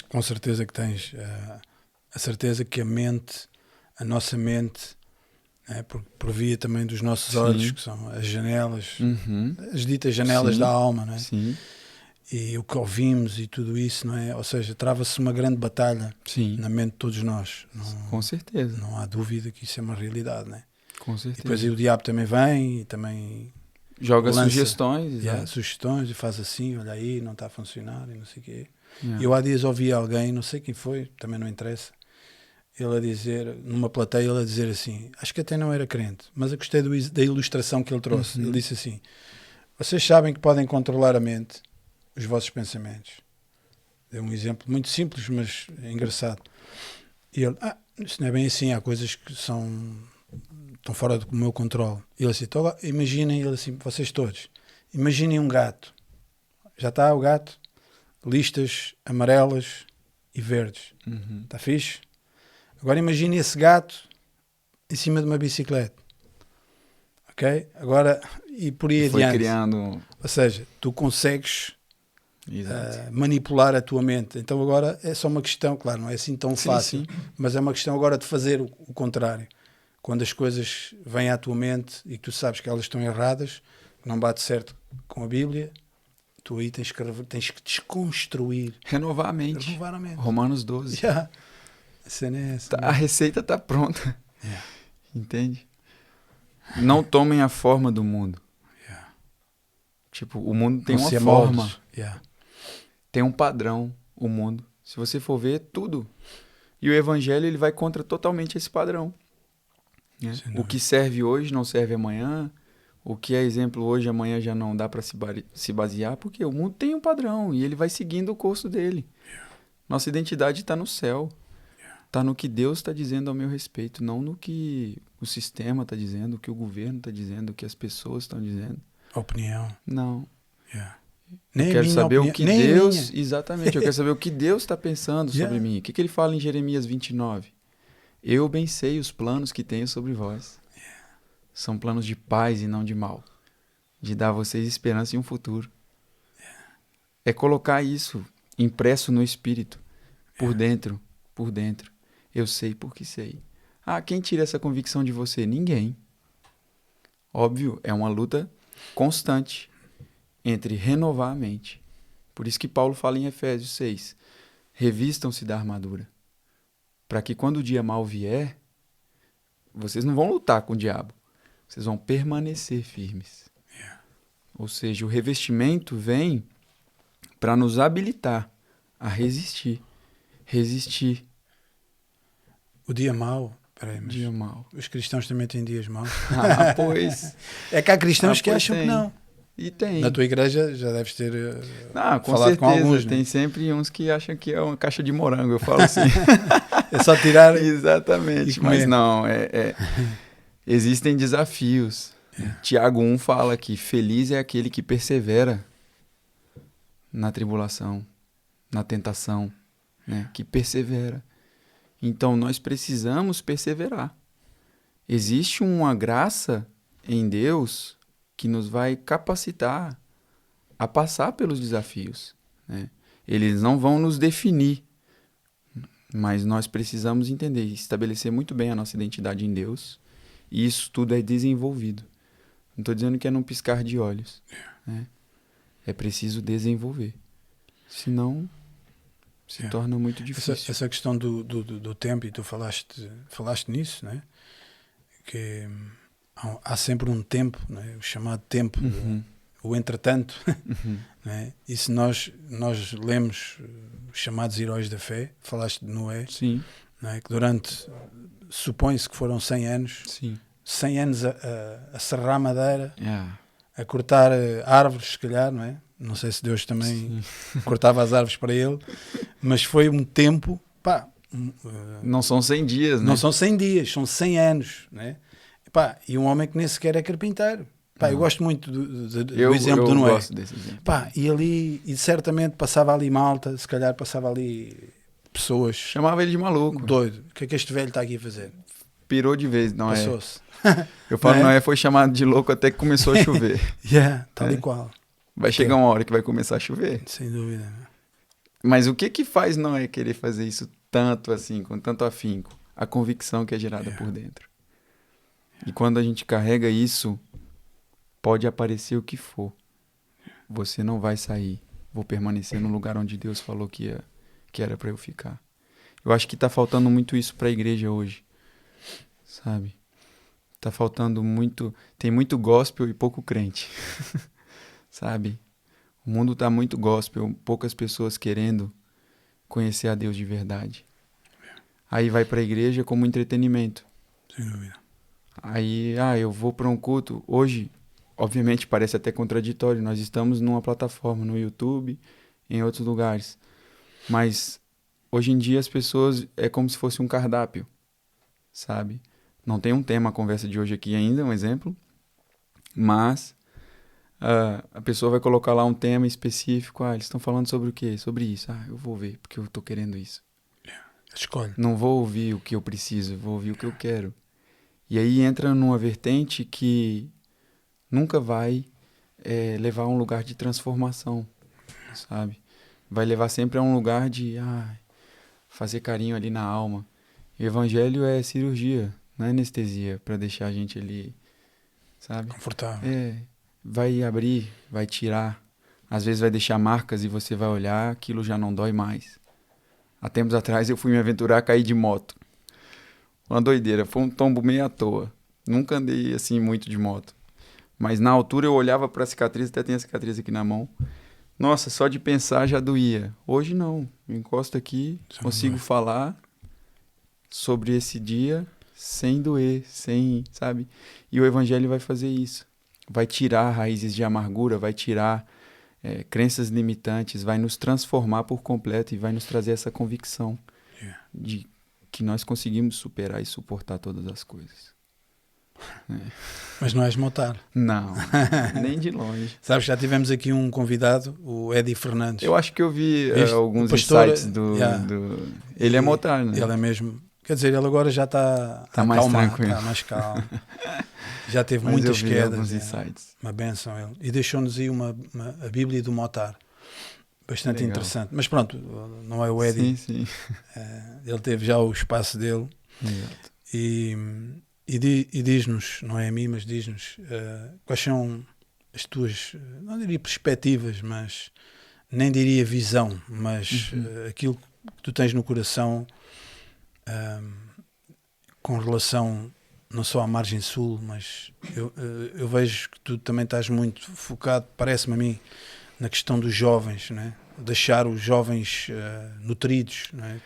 com certeza que tens a certeza que a nossa mente, por via também dos nossos olhos, que são as janelas, as ditas janelas da alma, não é? Sim. E o que ouvimos e tudo isso, não é? Ou seja, trava-se uma grande batalha na mente de todos nós. Com certeza. Não há dúvida que isso é uma realidade, não é? Com certeza. E depois o diabo também vem e também joga sugestões. Sugestões e faz assim: olha aí, não está a funcionar e não sei o quê. Eu há dias ouvi alguém, não sei quem foi, também não interessa, ele a dizer, numa plateia, ele a dizer assim, acho que até não era crente, mas eu gostei da ilustração que ele trouxe. Ele disse assim: vocês sabem que podem controlar a mente, os vossos pensamentos. Deu um exemplo muito simples, mas engraçado. E ele: isso não é bem assim, há coisas que estão fora do meu controle. E ele assim: imaginem, ele assim, vocês todos, imaginem um gato. Já está o gato? Listas amarelas e verdes. Está fixe? Agora imagine esse gato em cima de uma bicicleta. Ok? Agora, e por aí foi adiante. Criando... Ou seja, tu consegues manipular a tua mente. Então agora é só uma questão, claro, não é assim tão fácil, mas é uma questão agora de fazer o contrário. Quando as coisas vêm à tua mente e tu sabes que elas estão erradas, que não bate certo com a Bíblia, tu aí tens que desconstruir. Renovar a mente. Romanos 12. A receita está pronta. Entende? Não tomem a forma do mundo. Tipo, o mundo tem uma forma. Tem um padrão, o mundo. Se você for ver, tudo. E o evangelho, ele vai contra totalmente esse padrão. O que serve hoje não serve amanhã. O que é exemplo hoje, amanhã já não dá para se basear, porque o mundo tem um padrão e ele vai seguindo o curso dele. Nossa identidade está no céu. Está no que Deus está dizendo ao meu respeito, não no que o sistema está dizendo, o que o governo está dizendo, o que as pessoas estão dizendo. Opinião. Não. Eu quero saber o que Deus... Exatamente, eu quero saber o que Deus está pensando sobre mim. O que ele fala em Jeremias 29? Eu bem sei os planos que tenho sobre vós. São planos de paz e não de mal. De dar a vocês esperança e um futuro. É colocar isso impresso no espírito. Por dentro. Eu sei porque sei. Quem tira essa convicção de você? Ninguém. Óbvio, é uma luta constante entre renovar a mente. Por isso que Paulo fala em Efésios 6. Revistam-se da armadura. Para que quando o dia mal vier, vocês não vão lutar com o diabo. Vocês vão permanecer firmes. Ou seja, o revestimento vem para nos habilitar a resistir. O dia mau, dia mau. Os cristãos também têm dias maus. Pois. É que há cristãos que acham que não. E tem. Na tua igreja já deves ter com falado certeza, com alguns. Tem sempre uns que acham que é uma caixa de morango, eu falo assim. É só tirar. Exatamente, mas não, existem desafios. Tiago 1 fala que feliz é aquele que persevera na tribulação, na tentação, né? Que persevera. Então, nós precisamos perseverar. Existe uma graça em Deus que nos vai capacitar a passar pelos desafios, né? Eles não vão nos definir, mas nós precisamos entender e estabelecer muito bem a nossa identidade em Deus, e isso tudo é desenvolvido. Não estou dizendo que é num piscar de olhos, né? É preciso desenvolver, senão se torna muito difícil. Essa questão do tempo, e tu falaste nisso, né? Que há sempre um tempo, né? O chamado tempo, o entretanto. Né? E se nós lemos os chamados heróis da fé, falaste de Noé, Sim. Né? Que durante, supõe-se que foram 100 anos, Sim. 100 anos a serrar madeira, Yeah. a cortar árvores, se calhar, não é? Não sei se Deus também cortava as árvores para ele, mas foi um tempo, pá, Não são 100 dias, né? não são 100 dias, são 100 anos, né? Pá, e um homem que nem sequer é carpinteiro. Pá, eu gosto muito do exemplo do Noé. Eu gosto desse exemplo. Pá, e certamente passava ali malta, se calhar passava ali pessoas. Chamava ele de maluco. Doido. O que é que este velho está aqui a fazer? Pirou de vez, não é? Passou-se. Eu falo, Não é? Noé foi chamado de louco até que começou a chover. Tal e qual. Vai chegar uma hora que vai começar a chover. Sem dúvida. Mas o que faz Noé querer fazer isso tanto assim, com tanto afinco? A convicção que é gerada por dentro. E quando a gente carrega isso, pode aparecer o que for. Você não vai sair. Vou permanecer no lugar onde Deus falou que era para eu ficar. Eu acho que tá faltando muito isso para a igreja hoje. Sabe? Tá faltando muito... Tem muito gospel e pouco crente. Sabe? O mundo tá muito gospel, poucas pessoas querendo conhecer a Deus de verdade. Aí vai para a igreja como entretenimento. Sem dúvida. Aí, eu vou para um culto. Hoje, obviamente, parece até contraditório. Nós estamos numa plataforma, no YouTube, em outros lugares. Mas, hoje em dia, as pessoas... É como se fosse um cardápio, sabe? Não tem um tema a conversa de hoje aqui ainda, um exemplo. Mas, a pessoa vai colocar lá um tema específico. Eles estão falando sobre o quê? Sobre isso. Eu vou ver, porque eu estou querendo isso. Escolhe. Não vou ouvir o que eu preciso, vou ouvir o que eu quero. E aí entra numa vertente que nunca vai levar a um lugar de transformação, sabe? Vai levar sempre a um lugar de fazer carinho ali na alma. E o evangelho é cirurgia, não é anestesia, para deixar a gente ali, sabe? Confortável. Vai abrir, vai tirar. Às vezes vai deixar marcas e você vai olhar, aquilo já não dói mais. Há tempos atrás eu fui me aventurar a cair de moto. Uma doideira, foi um tombo meio à toa. Nunca andei assim muito de moto. Mas na altura eu olhava para a cicatriz, até tem a cicatriz aqui na mão. Nossa, só de pensar já doía. Hoje não, eu encosto aqui, consigo falar sobre esse dia sem doer, sabe? E o evangelho vai fazer isso. Vai tirar raízes de amargura, vai tirar crenças limitantes, vai nos transformar por completo e vai nos trazer essa convicção de que nós conseguimos superar e suportar todas as coisas. Mas não és motar. Não, nem de longe. Sabes, já tivemos aqui um convidado, o Eddie Fernandes. Eu acho que eu vi alguns pastor, insights do... Ele é motar, né? Ele é mesmo... Quer dizer, ele agora já está mais tranquilo. Está mais calmo. Já teve Mas muitas eu vi quedas. alguns insights. Uma benção ele. E deixou-nos aí a Bíblia do motar. Bastante Legal. Interessante. Mas pronto, não é o Eddie. Sim. Ele teve já o espaço dele. Exato. E diz-nos, não é a mim, mas diz-nos quais são as tuas, não diria perspectivas, mas nem diria visão, mas aquilo que tu tens no coração com relação não só à margem sul, mas eu vejo que tu também estás muito focado, parece-me a mim, na questão dos jovens, né? Deixar os jovens nutridos, né?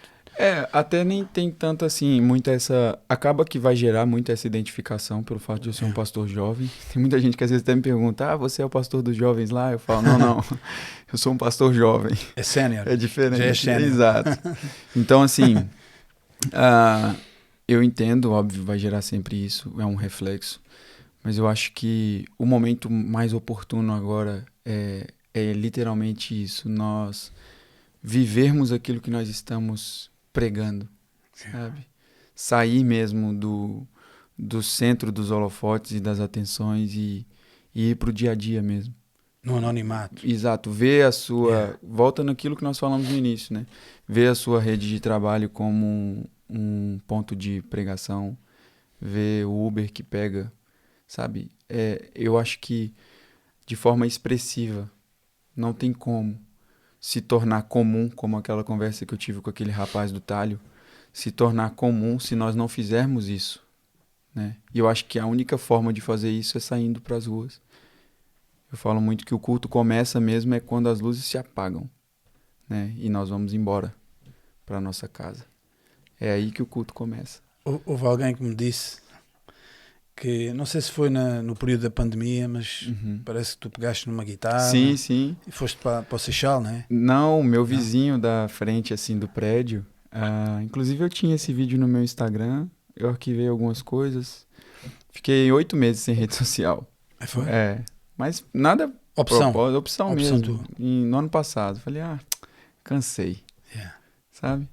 Até nem tem tanto assim, muita essa... Acaba que vai gerar muito essa identificação pelo fato de eu ser um pastor jovem. Tem muita gente que às vezes até me pergunta, você é o pastor dos jovens lá? Eu falo, não, eu sou um pastor jovem. É sênior. É diferente. Já é sênior. Exato. Então, assim, eu entendo, óbvio, vai gerar sempre isso, é um reflexo. Mas eu acho que o momento mais oportuno agora é literalmente isso, nós vivermos aquilo que nós estamos pregando, sabe? Sair mesmo do centro dos holofotes e das atenções e ir para o dia a dia mesmo. No anonimato. Exato, ver a sua... Volta naquilo que nós falamos no início, né? Ver a sua rede de trabalho como um ponto de pregação, ver o Uber que pega, sabe? Eu acho que de forma expressiva não tem como se tornar comum, como aquela conversa que eu tive com aquele rapaz do talho, se tornar comum se nós não fizermos isso, né? E eu acho que a única forma de fazer isso é saindo para as ruas. Eu falo muito que o culto começa mesmo é quando as luzes se apagam, né? E nós vamos embora para nossa casa. É aí que o culto começa. Houve alguém que me disse que, não sei se foi no período da pandemia, mas parece que tu pegaste numa guitarra. Sim, sim. E foste para o Seixal, não é? Não, o meu vizinho da frente, assim, do prédio, inclusive eu tinha esse vídeo no meu Instagram, eu arquivei algumas coisas, fiquei 8 meses sem rede social. Foi? Mas nada... Opção mesmo. tua. No ano passado, falei, cansei, sabe?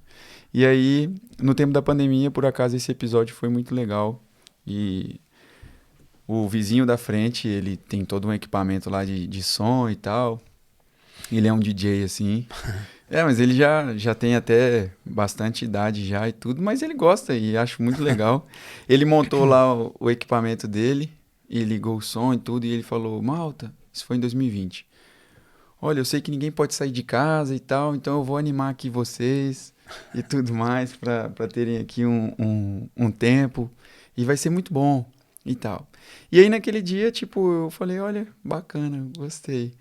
E aí, no tempo da pandemia, por acaso, esse episódio foi muito legal. E o vizinho da frente, ele tem todo um equipamento lá de som e tal. Ele é um DJ, assim. Mas ele já tem até bastante idade já e tudo, mas ele gosta e acho muito legal. Ele montou lá o equipamento dele e ligou o som e tudo, e ele falou, Malta, isso foi em 2020. Olha, eu sei que ninguém pode sair de casa e tal, então eu vou animar aqui vocês e tudo mais para terem aqui um tempo e vai ser muito bom e tal. E aí naquele dia, tipo, eu falei, olha, bacana, gostei.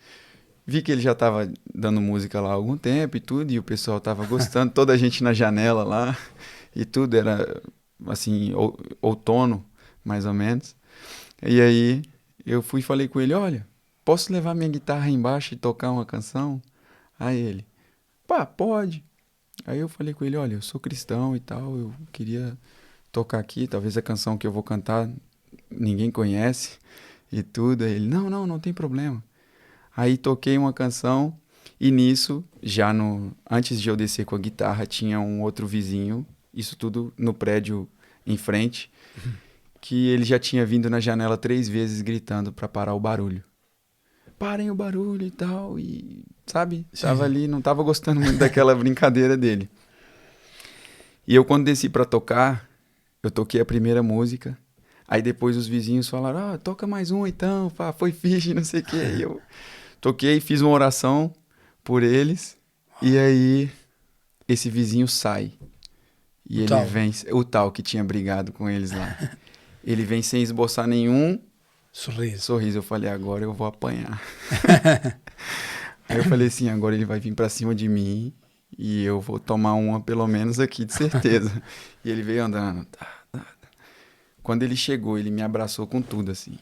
Vi que ele já tava dando música lá há algum tempo e tudo, e o pessoal tava gostando, toda a gente na janela lá e tudo, era assim, outono, mais ou menos. E aí eu fui e falei com ele, olha, posso levar minha guitarra aí embaixo e tocar uma canção? Aí ele, pode. Aí eu falei com ele, olha, eu sou cristão e tal, eu queria tocar aqui, talvez a canção que eu vou cantar ninguém conhece e tudo. Aí ele, não tem problema. Aí toquei uma canção e nisso, antes de eu descer com a guitarra, tinha um outro vizinho, isso tudo no prédio em frente, que ele já tinha vindo na janela 3 vezes gritando para parar o barulho. Parem o barulho e tal, e sabe? Tava ali, não tava gostando muito daquela brincadeira dele. E eu quando desci para tocar, eu toquei a primeira música, aí depois os vizinhos falaram, toca mais uma então, foi fixe, não sei o quê. E eu toquei, fiz uma oração por eles, e aí esse vizinho sai. E ele vem, o tal que tinha brigado com eles lá. Ele vem sem esboçar nenhum sorriso. Eu falei, agora eu vou apanhar. Aí eu falei assim, agora ele vai vir pra cima de mim e eu vou tomar uma pelo menos aqui, de certeza. E ele veio andando. Quando ele chegou, ele me abraçou com tudo, assim.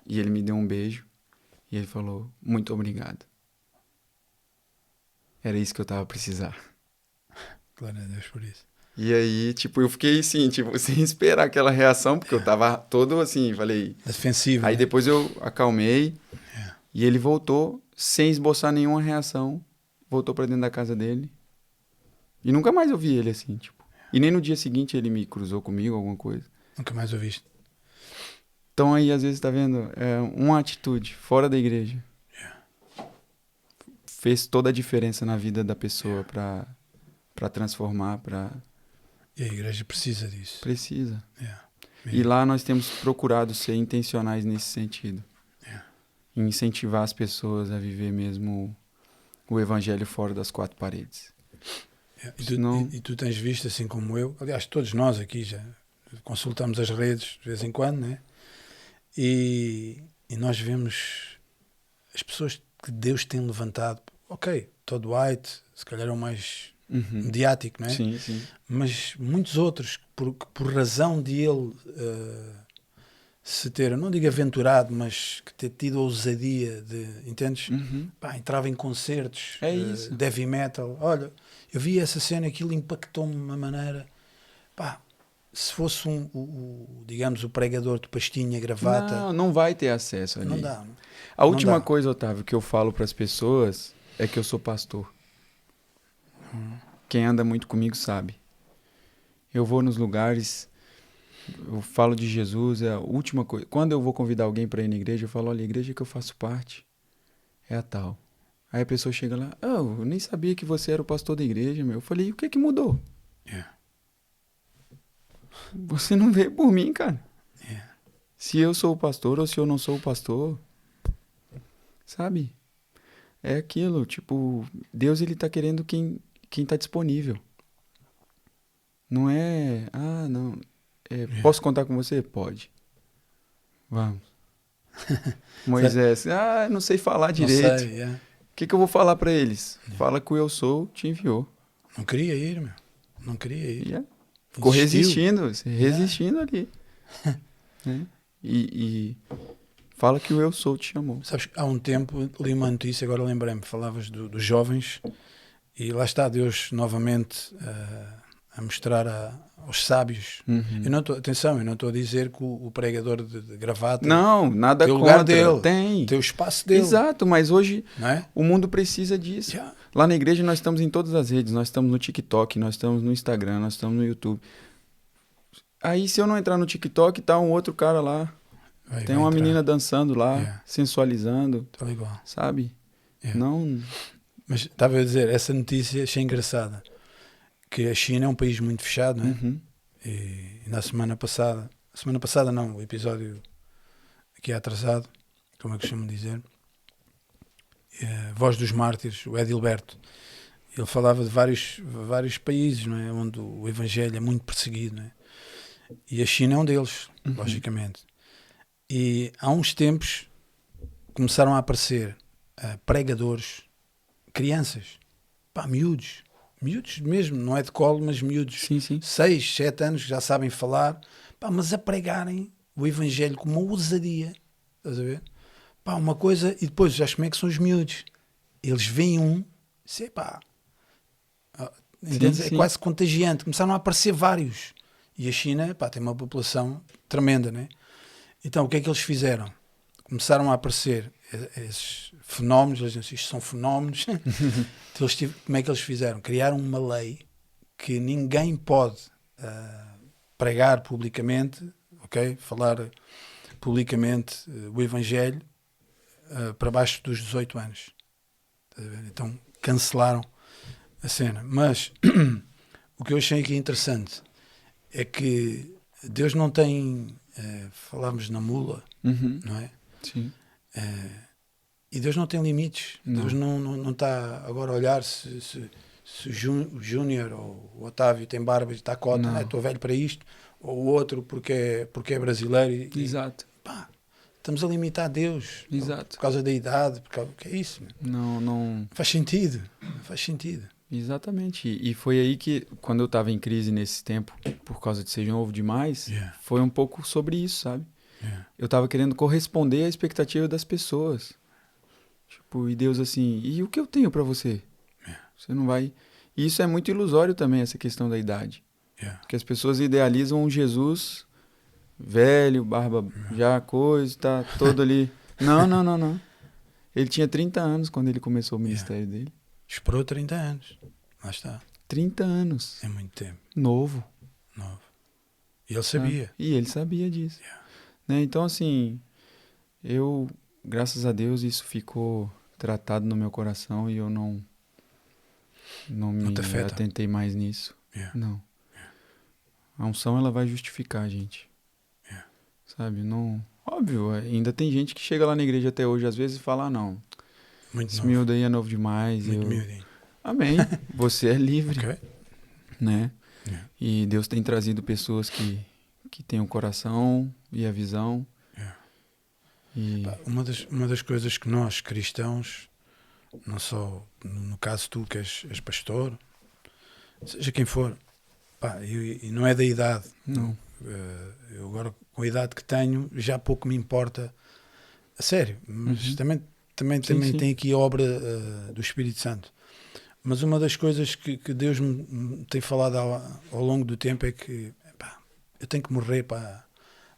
E ele me deu um beijo e ele falou, muito obrigado. Era isso que eu tava a precisar. Glória a Deus por isso. E aí, tipo, eu fiquei assim, tipo, sem esperar aquela reação, porque eu tava todo assim, falei... Defensivo. Aí né? depois eu acalmei e ele voltou sem esboçar nenhuma reação, voltou pra dentro da casa dele e nunca mais eu vi ele assim, tipo. E nem no dia seguinte ele me cruzou comigo, alguma coisa. Nunca mais ouviste. Então aí, às vezes, tá vendo? É uma atitude fora da igreja. Fez toda a diferença na vida da pessoa pra transformar, pra... E a igreja precisa disso. Precisa. E lá nós temos procurado ser intencionais nesse sentido. Em incentivar as pessoas a viver mesmo o evangelho fora das 4 paredes. E tu tens visto, assim como eu, aliás, todos nós aqui já consultamos as redes de vez em quando, né? E nós vemos as pessoas que Deus tem levantado. Ok, Todd White, se calhar é o mais... mediático, não é? Sim, sim. Mas muitos outros, por razão de ele se ter, não digo aventurado, mas que ter tido a ousadia de, entendes? Entrava em concertos, isso. de heavy metal. Olha, eu vi essa cena, aquilo impactou-me de uma maneira, se fosse digamos, o pregador de pastinha, gravata... Não vai ter acesso ali. Não dá. A última coisa, Otávio, que eu falo para as pessoas é que eu sou pastor. Quem anda muito comigo sabe. Eu vou nos lugares, eu falo de Jesus, é a última coisa. Quando eu vou convidar alguém para ir na igreja, eu falo, olha, a igreja que eu faço parte é a tal. Aí a pessoa chega lá, eu nem sabia que você era o pastor da igreja, meu. Eu falei, o que que mudou? Você não veio por mim, cara. Se eu sou o pastor ou se eu não sou o pastor, sabe? É aquilo, tipo, Deus ele tá querendo quem tá disponível. Não é, não, posso contar com você? Pode. Vamos. Moisés, não sei falar direito. Não sei, O que eu vou falar para eles? Fala que o eu sou te enviou. Não queria ir, meu. Não queria ir. Ficou resistindo ali. Né? E fala que o eu sou te chamou. Sabes, há um tempo li uma notícia, agora lembrei-me, falavas dos jovens, e lá está Deus novamente a mostrar aos sábios. Eu não estou a dizer que o pregador de gravata não, nada tem o contra. lugar dele, tem o espaço dele. Exato, mas hoje não é? O mundo precisa disso. Lá na igreja nós estamos em todas as redes, nós estamos no TikTok, nós estamos no Instagram, nós estamos no YouTube. Aí se eu não entrar no TikTok, tá um outro cara lá. Tem uma menina dançando lá, sensualizando. Tá igual. Sabe? Não. Mas estava a dizer, essa notícia achei engraçada. Que a China é um país muito fechado, não é? E na semana passada não, o episódio aqui é atrasado, como é que costumo dizer, Voz dos Mártires, o Edilberto, ele falava de vários países, não é? Onde o Evangelho é muito perseguido, não é? E a China é um deles, logicamente. E há uns tempos começaram a aparecer pregadores, crianças, miúdos mesmo, não é de colo, mas miúdos, 6, 7 anos, já sabem falar, mas a pregarem o Evangelho com uma ousadia, estás a ver? Uma coisa, e depois já como é que são os miúdos? Eles veem é quase contagiante, começaram a aparecer vários, e a China, tem uma população tremenda, né? Então o que é que eles fizeram? Começaram a aparecer esses fenómenos, eles dizem, isto são fenómenos. Então, como é que eles fizeram? Criaram uma lei que ninguém pode pregar publicamente, falar publicamente o Evangelho para baixo dos 18 anos. Então cancelaram a cena. Mas o que eu achei aqui interessante é que Deus não tem, falámos na mula, não é? Sim. E Deus não tem limites. Não. Deus não está agora a olhar se o Júnior ou o Otávio tem barba e está cota, estou velho para isto, ou o outro porque é brasileiro. Exato. Estamos a limitar Deus. Exato. Por causa da idade, que é isso? Não. Faz sentido. Exatamente. E foi aí que, quando eu estava em crise nesse tempo, por causa de ser novo demais, foi um pouco sobre isso, sabe? Eu estava querendo corresponder à expectativa das pessoas. Tipo, e Deus assim, e o que eu tenho para você? Você não vai... E isso é muito ilusório também, essa questão da idade. Porque as pessoas idealizam um Jesus velho, barba já coisa, tá todo ali. Não. Ele tinha 30 anos quando ele começou o ministério dele. Esperou 30 anos. Lá está. 30 anos. É muito tempo. Novo. E ele sabia. E ele sabia disso. Né? Então, assim, eu, graças a Deus, isso ficou tratado no meu coração e eu não me atentei mais nisso. Não. A unção, ela vai justificar a gente. Sabe? Não... Óbvio, ainda tem gente que chega lá na igreja até hoje, às vezes, e fala, não, esse miúdo aí é novo demais. Amém. Você é livre. Né? E Deus tem trazido pessoas que têm o coração e a visão. E... Uma das coisas que nós, cristãos, não só no caso tu que és pastor, seja quem for, e não é da idade. Não. Eu agora, com a idade que tenho, já pouco me importa, a sério, mas também tem aqui a obra do Espírito Santo. Mas uma das coisas que Deus me tem falado ao longo do tempo é que eu tenho que morrer para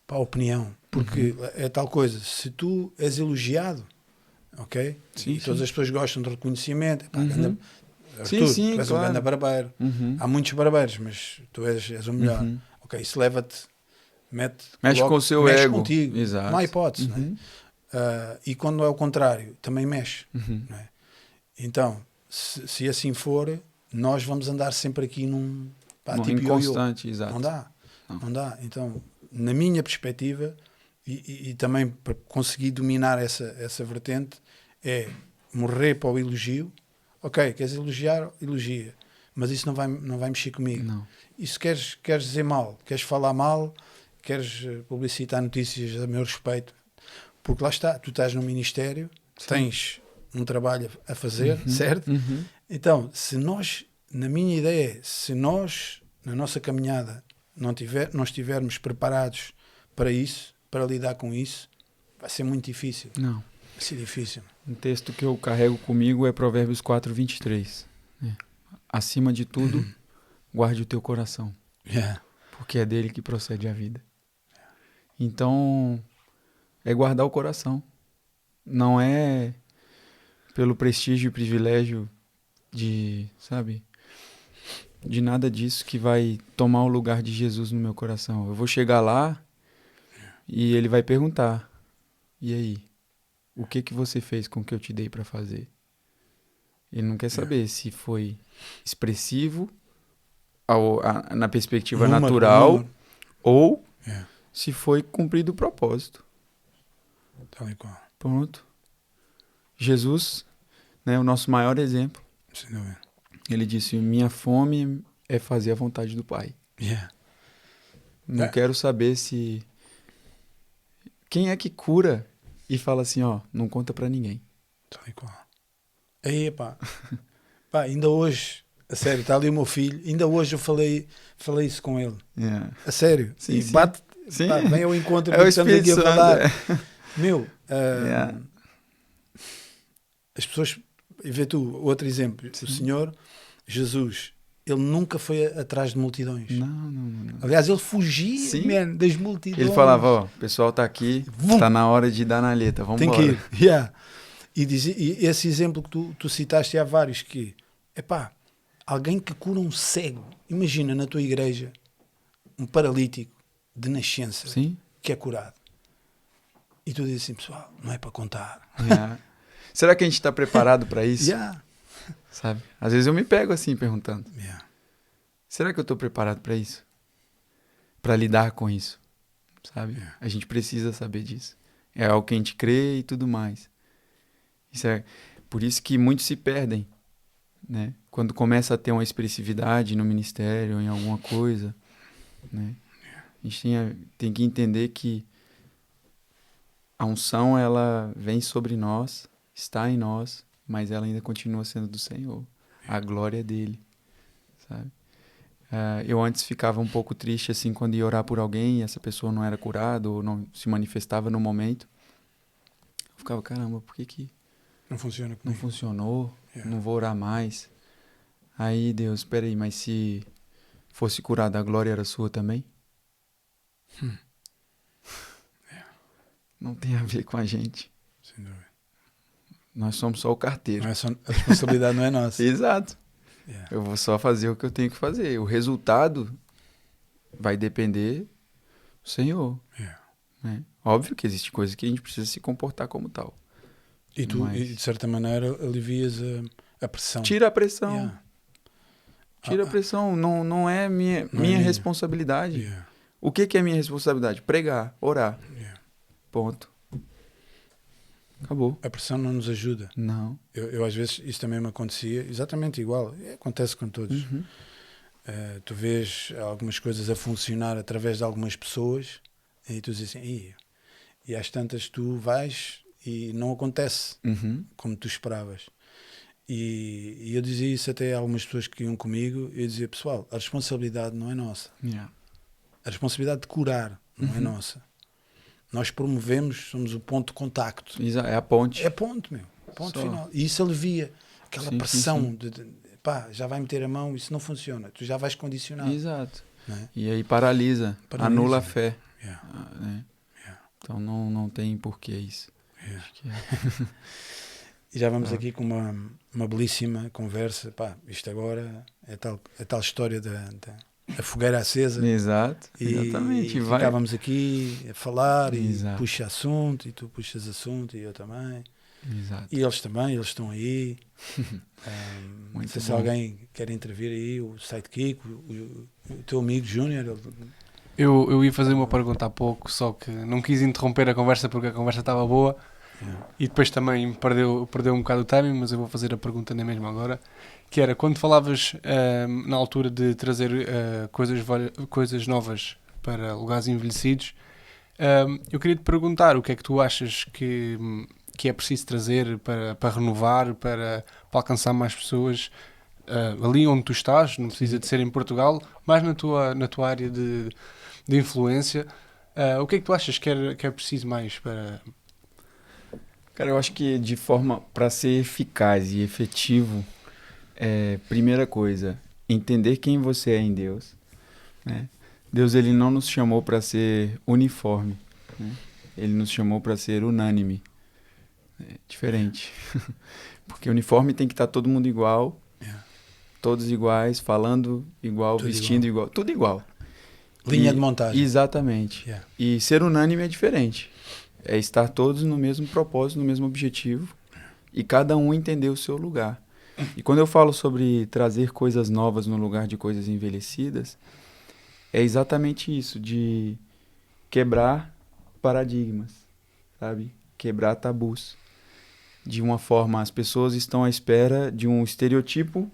a opinião, porque é tal coisa, se tu és elogiado, ok? Sim, E todas as pessoas gostam de reconhecimento, Sim, sim, tu és um claro. grande barbeiro. Há muitos barbeiros, mas tu és o melhor. Ok, isso leva-te, mexe com o seu mexe ego. contigo. Exato. Não há hipótese, né? E quando é o contrário, também mexe. Né? Então, se assim for, nós vamos andar sempre aqui num tipo inconstante, exato. Não dá. Não dá. Então, na minha perspectiva, e também para conseguir dominar essa vertente, é morrer para o elogio. Ok, queres elogiar? Elogia. Mas isso não vai mexer comigo. Não. E se queres dizer mal, queres falar mal, queres publicitar notícias a meu respeito, porque lá está, tu estás no ministério, tens um trabalho a fazer, certo? Então, se nós, na minha ideia, se nós, na nossa caminhada, não estivermos preparados para isso, para lidar com isso, vai ser muito difícil. Não. Vai ser difícil. Um texto que eu carrego comigo é Provérbios 4:23. Acima de tudo, guarde o teu coração, porque é dele que procede a vida. Então, é guardar o coração. Não é pelo prestígio e privilégio de nada disso que vai tomar o lugar de Jesus no meu coração. Eu vou chegar lá e ele vai perguntar: e aí? O que você fez com o que eu te dei para fazer? Ele não quer saber se foi expressivo na perspectiva natural ou se foi cumprido o propósito. Tal e qual. Pronto. Jesus, né, o nosso maior exemplo, Sem dúvida. ele disse: minha fome é fazer a vontade do Pai. Não quero saber se... Quem é que cura e fala assim, ó, não conta pra ninguém? Tal e qual. Aí, pá, ainda hoje, a sério, está ali o meu filho, ainda hoje eu falei isso com ele. A sério. Sim, e sim. bate, Sim. Vem ao encontro É do o que estamos aqui a Espírito falar. Santo, Meu, as pessoas, e vê tu, outro exemplo, o Senhor Jesus, ele nunca foi atrás de multidões. Não. Aliás, ele fugia, das multidões. Ele falava, ó, o pessoal tá aqui, tá na hora de dar na letra, vamos embora. Tem que ir. E esse exemplo que tu citaste, há vários que, alguém que cura um cego, imagina na tua igreja, um paralítico de nascença, que é curado. E tu dizes assim, pessoal, não é para contar. Será que a gente está preparado para isso? Sabe? Às vezes eu me pego assim, perguntando. Será que eu estou preparado para isso? Para lidar com isso? Sabe? A gente precisa saber disso. É algo que a gente crê e tudo mais. Por isso que muitos se perdem, né? Quando começa a ter uma expressividade no ministério ou em alguma coisa, né? A gente tem que entender que a unção, ela vem sobre nós, está em nós, mas ela ainda continua sendo do Senhor. A glória é dele, sabe? Eu antes ficava um pouco triste assim quando ia orar por alguém e essa pessoa não era curada ou não se manifestava no momento. Eu ficava, caramba, por que não funciona comigo? Não funcionou? Não vou orar mais. Aí Deus, espera aí, mas se fosse curado, a glória era sua também? Não tem a ver com a gente. Sem dúvida. Nós somos só o carteiro. A responsabilidade não é nossa. Exato. Eu vou só fazer o que eu tenho que fazer. O resultado vai depender do Senhor. Né? Óbvio que existe coisa que a gente precisa se comportar como tal. E tu, de certa maneira, alivias a pressão. Tira a pressão. Tira a pressão. Não é minha responsabilidade. O que é minha responsabilidade? Pregar, orar. Ponto. Acabou. A pressão não nos ajuda. Não. Eu às vezes, isso também me acontecia, exatamente igual. Acontece com todos. Tu vês algumas coisas a funcionar através de algumas pessoas e tu dizes assim, e às tantas tu vais e não acontece como tu esperavas. E eu dizia isso até a algumas pessoas que iam comigo, eu dizia, pessoal, a responsabilidade não é nossa. A responsabilidade de curar não é nossa. Nós promovemos, somos o ponto de contacto. É a ponte. É a ponte, meu. Ponto final. E isso alivia aquela pressão de já vai meter a mão, isso não funciona. Tu já vais condicionado. Exato. né? E aí paralisa, anula a fé. Yeah. Né? Yeah. Então não tem porquê isso. Yeah. Acho que é. E já vamos aqui com uma belíssima conversa. Pá, isto agora é tal história da fogueira acesa. Exato, exatamente. E ficávamos aqui a falar e puxa assunto, e tu puxas assunto e eu também. Exato. E eles também, eles estão aí. Não sei se alguém quer intervir aí, o Sidekick, o teu amigo Júnior. Eu ia fazer uma pergunta há pouco, só que não quis interromper a conversa porque a conversa estava boa. E depois também perdeu um bocado o timing, mas eu vou fazer a pergunta na mesma agora, que era, quando falavas na altura de trazer coisas novas para lugares envelhecidos, eu queria te perguntar o que é que tu achas que é preciso trazer para renovar, para alcançar mais pessoas ali onde tu estás, não precisa de ser em Portugal, mas na tua área de influência. O que é que tu achas que é preciso mais para... Cara, eu acho que de forma para ser eficaz e efetivo, primeira coisa, entender quem você é em Deus. Né? Deus, ele não nos chamou para ser uniforme, né? Ele nos chamou para ser unânime. Diferente. Porque uniforme tem que estar todo mundo igual, todos iguais, falando igual, tudo vestindo igual, tudo igual. Linha de montagem. Exatamente. Yeah. E ser unânime é diferente. É estar todos no mesmo propósito, no mesmo objetivo, e cada um entender o seu lugar. E quando eu falo sobre trazer coisas novas no lugar de coisas envelhecidas, é exatamente isso, de quebrar paradigmas, sabe? Quebrar tabus. De uma forma, as pessoas estão à espera de um estereotipo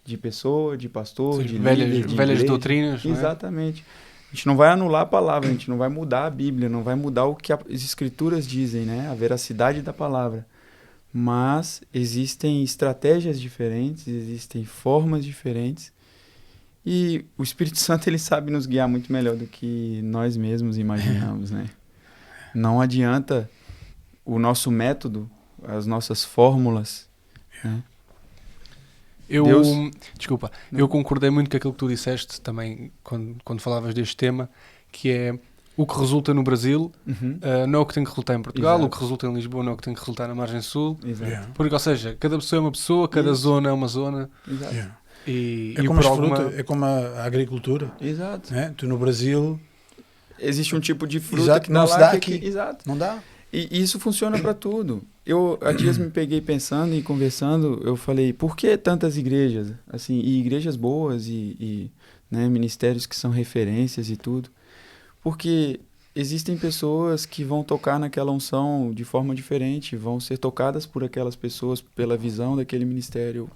de pessoa, de pastor, de líder, de velhas igreja. Doutrinas. Exatamente. A gente não vai anular a palavra, a gente não vai mudar a Bíblia, não vai mudar o que as Escrituras dizem, né? A veracidade da palavra. Mas existem estratégias diferentes, existem formas diferentes. E o Espírito Santo, ele sabe nos guiar muito melhor do que nós mesmos imaginamos, né? Não adianta o nosso método, as nossas fórmulas, né? Eu concordei muito com aquilo que tu disseste também quando falavas deste tema, que é o que resulta no Brasil não é o que tem que resultar em Portugal. Exato. O que resulta em Lisboa não é o que tem que resultar na margem sul. Exato. Porque, ou seja, cada pessoa é uma pessoa, cada zona é uma zona. Exato. Yeah. É como fruta, é como a agricultura. Exato. Né? Tu no Brasil existe um tipo de fruta que não se dá aqui. Exato. Não dá. E isso funciona para tudo. Eu há dias me peguei pensando e conversando, eu falei, por que tantas igrejas? Assim, e igrejas boas e né, ministérios que são referências e tudo. Porque existem pessoas que vão tocar naquela unção de forma diferente, vão ser tocadas por aquelas pessoas pela visão daquele ministério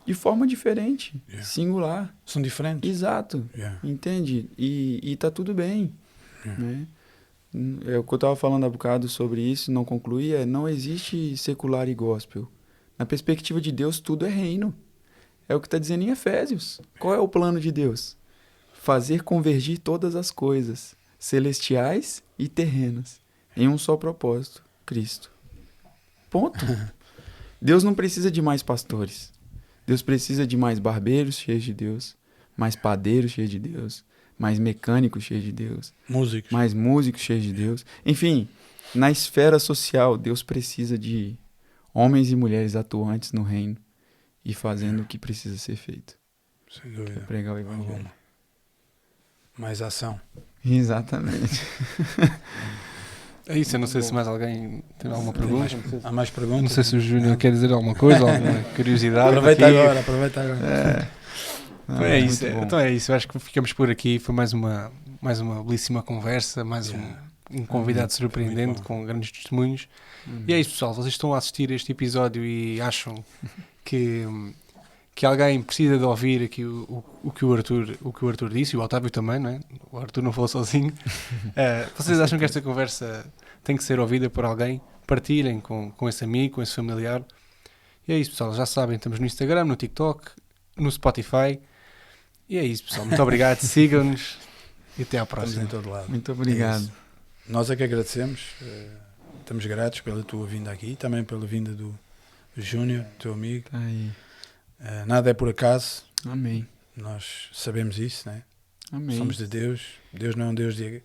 de forma diferente, singular. São diferentes. Exato. Entende? E tá tudo bem. Né? É o que eu estava falando há bocado sobre isso, não concluí, não existe secular e gospel. Na perspectiva de Deus, tudo é reino. É o que está dizendo em Efésios. Qual é o plano de Deus? Fazer convergir todas as coisas, celestiais e terrenas, em um só propósito, Cristo. Ponto. Deus não precisa de mais pastores. Deus precisa de mais barbeiros cheios de Deus, mais padeiros cheios de Deus, mais mecânicos cheios de Deus, mais músicos cheios de Deus. Enfim, na esfera social, Deus precisa de homens e mulheres atuantes no reino e fazendo o que precisa ser feito. Sem dúvida. Para pregar o evangelho. Mais ação. Exatamente. É isso, eu não sei se mais alguém tem alguma pergunta. Há mais perguntas? Não sei se o Júnior quer dizer alguma coisa, alguma curiosidade. Aproveita agora. Então é isso, eu acho que ficamos por aqui. Foi mais uma belíssima conversa, mais um convidado surpreendente com grandes testemunhos. E é isso, pessoal, vocês estão a assistir a este episódio e acham que alguém precisa de ouvir aqui o que o Arthur disse, e o Otávio também, não é? O Arthur não falou sozinho. Vocês acham que esta conversa tem que ser ouvida por alguém? Partilhem com esse amigo, com esse familiar. E é isso, pessoal, já sabem, estamos no Instagram, no TikTok, no Spotify. E é isso, pessoal. Muito obrigado. Sigam-nos e até à próxima. Estamos em todo lado. Muito obrigado. Nós é que agradecemos. Estamos gratos pela tua vinda aqui, também pela vinda do Júnior, teu amigo. Tá aí. Nada é por acaso. Amém. Nós sabemos isso, né? Amém. Somos de Deus. Deus não é um Deus de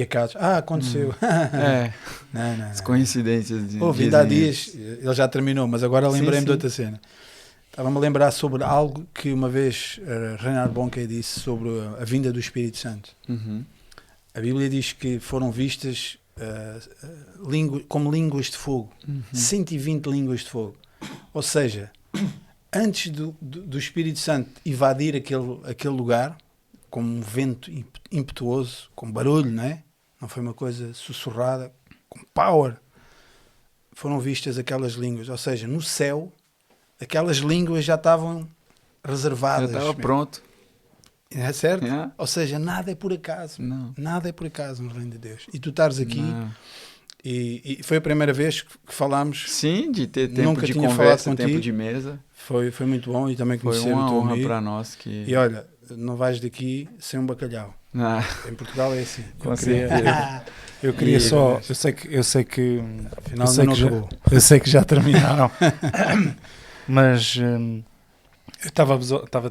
acasos. Aconteceu. Não. As coincidências de Houve, ainda há dias, ele já terminou, mas agora lembrei-me de outra cena. Estava-me a lembrar sobre algo que uma vez Reinhard Bonnke disse sobre a vinda do Espírito Santo. Uhum. A Bíblia diz que foram vistas como línguas de fogo. 120 línguas de fogo. Ou seja, antes do Espírito Santo invadir aquele lugar, como um vento impetuoso, com barulho, não foi uma coisa sussurrada, com power, foram vistas aquelas línguas. Ou seja, no céu, aquelas línguas já estavam reservadas. Já estava pronto. É certo? É. Ou seja, nada é por acaso. Não. Nada é por acaso no reino de Deus. E tu estares aqui, Não. e foi a primeira vez que falámos. Sim, de ter tempo Nunca de tinha conversa, falado tempo contigo. de mesa. Foi muito bom e também Foi conhecer uma o teu honra amigo. para nós. Que... E olha, não vais daqui sem um bacalhau. Ah, Em Portugal é assim. com certeza. Eu queria E- só, eu sei que Afinal, eu sei não que já- acabou. eu sei que já terminaram, mas eu estava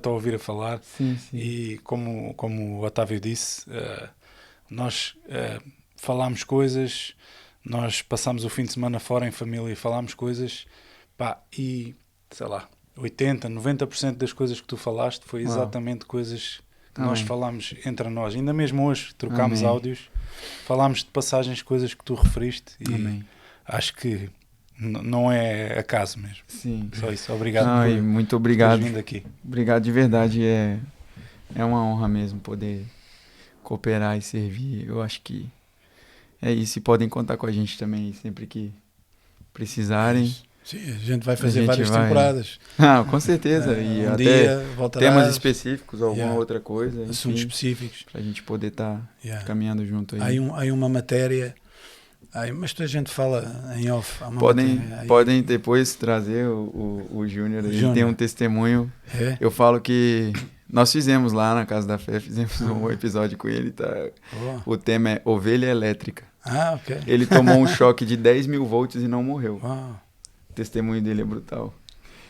a ouvir a falar Sim. e como o Otávio disse, nós falámos coisas, nós passámos o fim de semana fora em família e falámos coisas, pá, e sei lá, 80, 90% das coisas que tu falaste foi Uau. exatamente coisas que Amém. nós falámos entre nós. Ainda mesmo hoje trocámos Amém. áudios, falámos de passagens, coisas que tu referiste e Amém. acho que não é acaso mesmo. Sim. Só isso. Obrigado Ai, por muito teres obrigado. vindo aqui. Obrigado de verdade. É uma honra mesmo poder cooperar e servir. Eu acho que é isso. E podem contar com a gente também sempre que precisarem. Sim, a gente vai fazer A gente várias vai- temporadas. Ah, com certeza. E Um até dia voltarás, temas específicos, alguma Yeah. outra coisa. assuntos Enfim, específicos. pra gente poder estar Yeah. caminhando junto Há aí. uma matéria, mas a gente fala em off. Há uma Podem, matéria aí. podem depois trazer o Júnior. Ele Júnior. tem um testemunho. É? Eu falo que nós fizemos lá na Casa da Fé, fizemos um episódio com ele. Tá? Boa. O tema é Ovelha Elétrica. Ok. Ele tomou um choque de 10 mil volts e não morreu. Uau. O testemunho dele é brutal.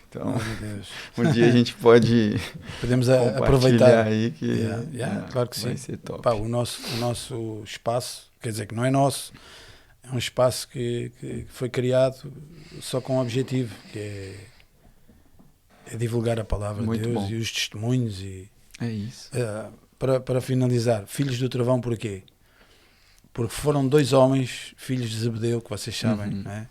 Então, Oh, meu Deus. um dia a gente pode Podemos compartilhar aproveitar. aí que Yeah, claro que vai sim. ser top. Pá, o nosso espaço, quer dizer que não é nosso, é um espaço que foi criado só com um objetivo, que é divulgar a palavra Muito de Deus bom. e os testemunhos. E, É isso. para finalizar, Filhos do Trovão porquê? Porque foram dois homens, filhos de Zebedeu, que vocês sabem, Uhum. não é?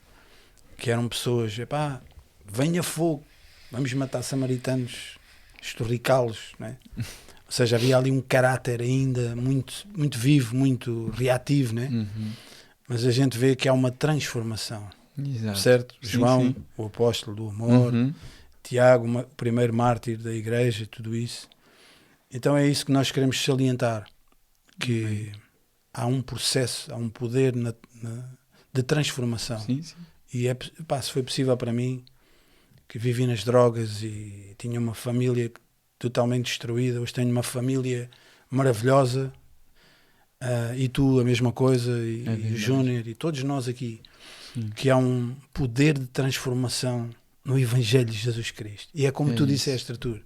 Que eram pessoas, epá, venha fogo, vamos matar samaritanos, estorricá-los, não é? Ou seja, havia ali um caráter ainda muito, muito vivo, muito reativo, né? Uhum. Mas a gente vê que há uma transformação, Exato. certo? Sim, João, sim. o apóstolo do amor, Uhum. Tiago, o primeiro mártir da igreja, tudo isso. Então é isso que nós queremos salientar, que há um processo, há um poder de transformação. Sim, sim. E se foi possível para mim, que vivi nas drogas e tinha uma família totalmente destruída, hoje tenho uma família maravilhosa, e tu a mesma coisa, e o verdade. Júnior, e todos nós aqui, Sim. que há um poder de transformação no Evangelho de Jesus Cristo. E é como É tu isso. disseste, Arthur,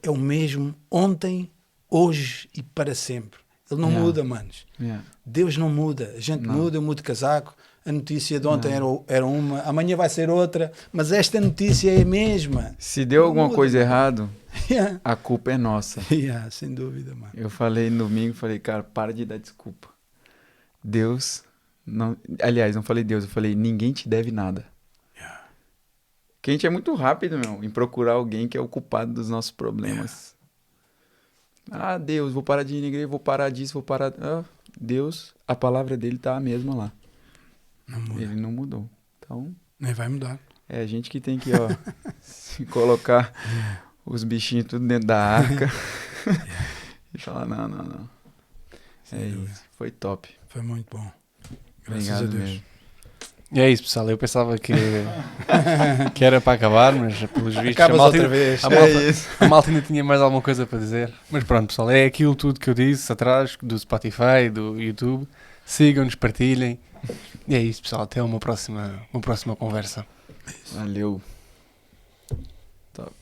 é o mesmo ontem, hoje e para sempre. Ele não Yeah. muda, manos. Yeah. Deus não muda. A gente Não. muda, eu mudo de casaco. A notícia de ontem Não. era uma, amanhã vai ser outra, mas esta notícia é a mesma. Se deu Não alguma muda, coisa mano. errado, Yeah. a culpa é nossa. Yeah, sem dúvida, mano. Eu falei no domingo, falei, cara, para de dar desculpa. Deus não... Aliás, não falei Deus, eu falei, ninguém te deve nada. Yeah. Porque a gente é muito rápido, meu, em procurar alguém que é o culpado dos nossos problemas. Ah, Deus, vou parar de ir na igreja, vou parar disso, vou parar... Ah, Deus, a palavra dele tá a mesma lá. Não muda. Ele não mudou. Então, Nem vai mudar. é a gente que tem que, ó, se colocar os bichinhos tudo dentro da arca e falar, não. Sem É dúvida. isso, foi top. Foi muito bom. Graças Obrigado a Deus. mesmo. E é isso, pessoal. Eu pensava que era para acabar, mas pelos vistos Acabas malta outra vez. a malta- É isso. a malta ainda tinha mais alguma coisa para dizer. Mas pronto, pessoal, é aquilo tudo que eu disse atrás, do Spotify, do YouTube. Sigam-nos, partilhem. E é isso, pessoal. Até uma próxima conversa. Valeu. Top.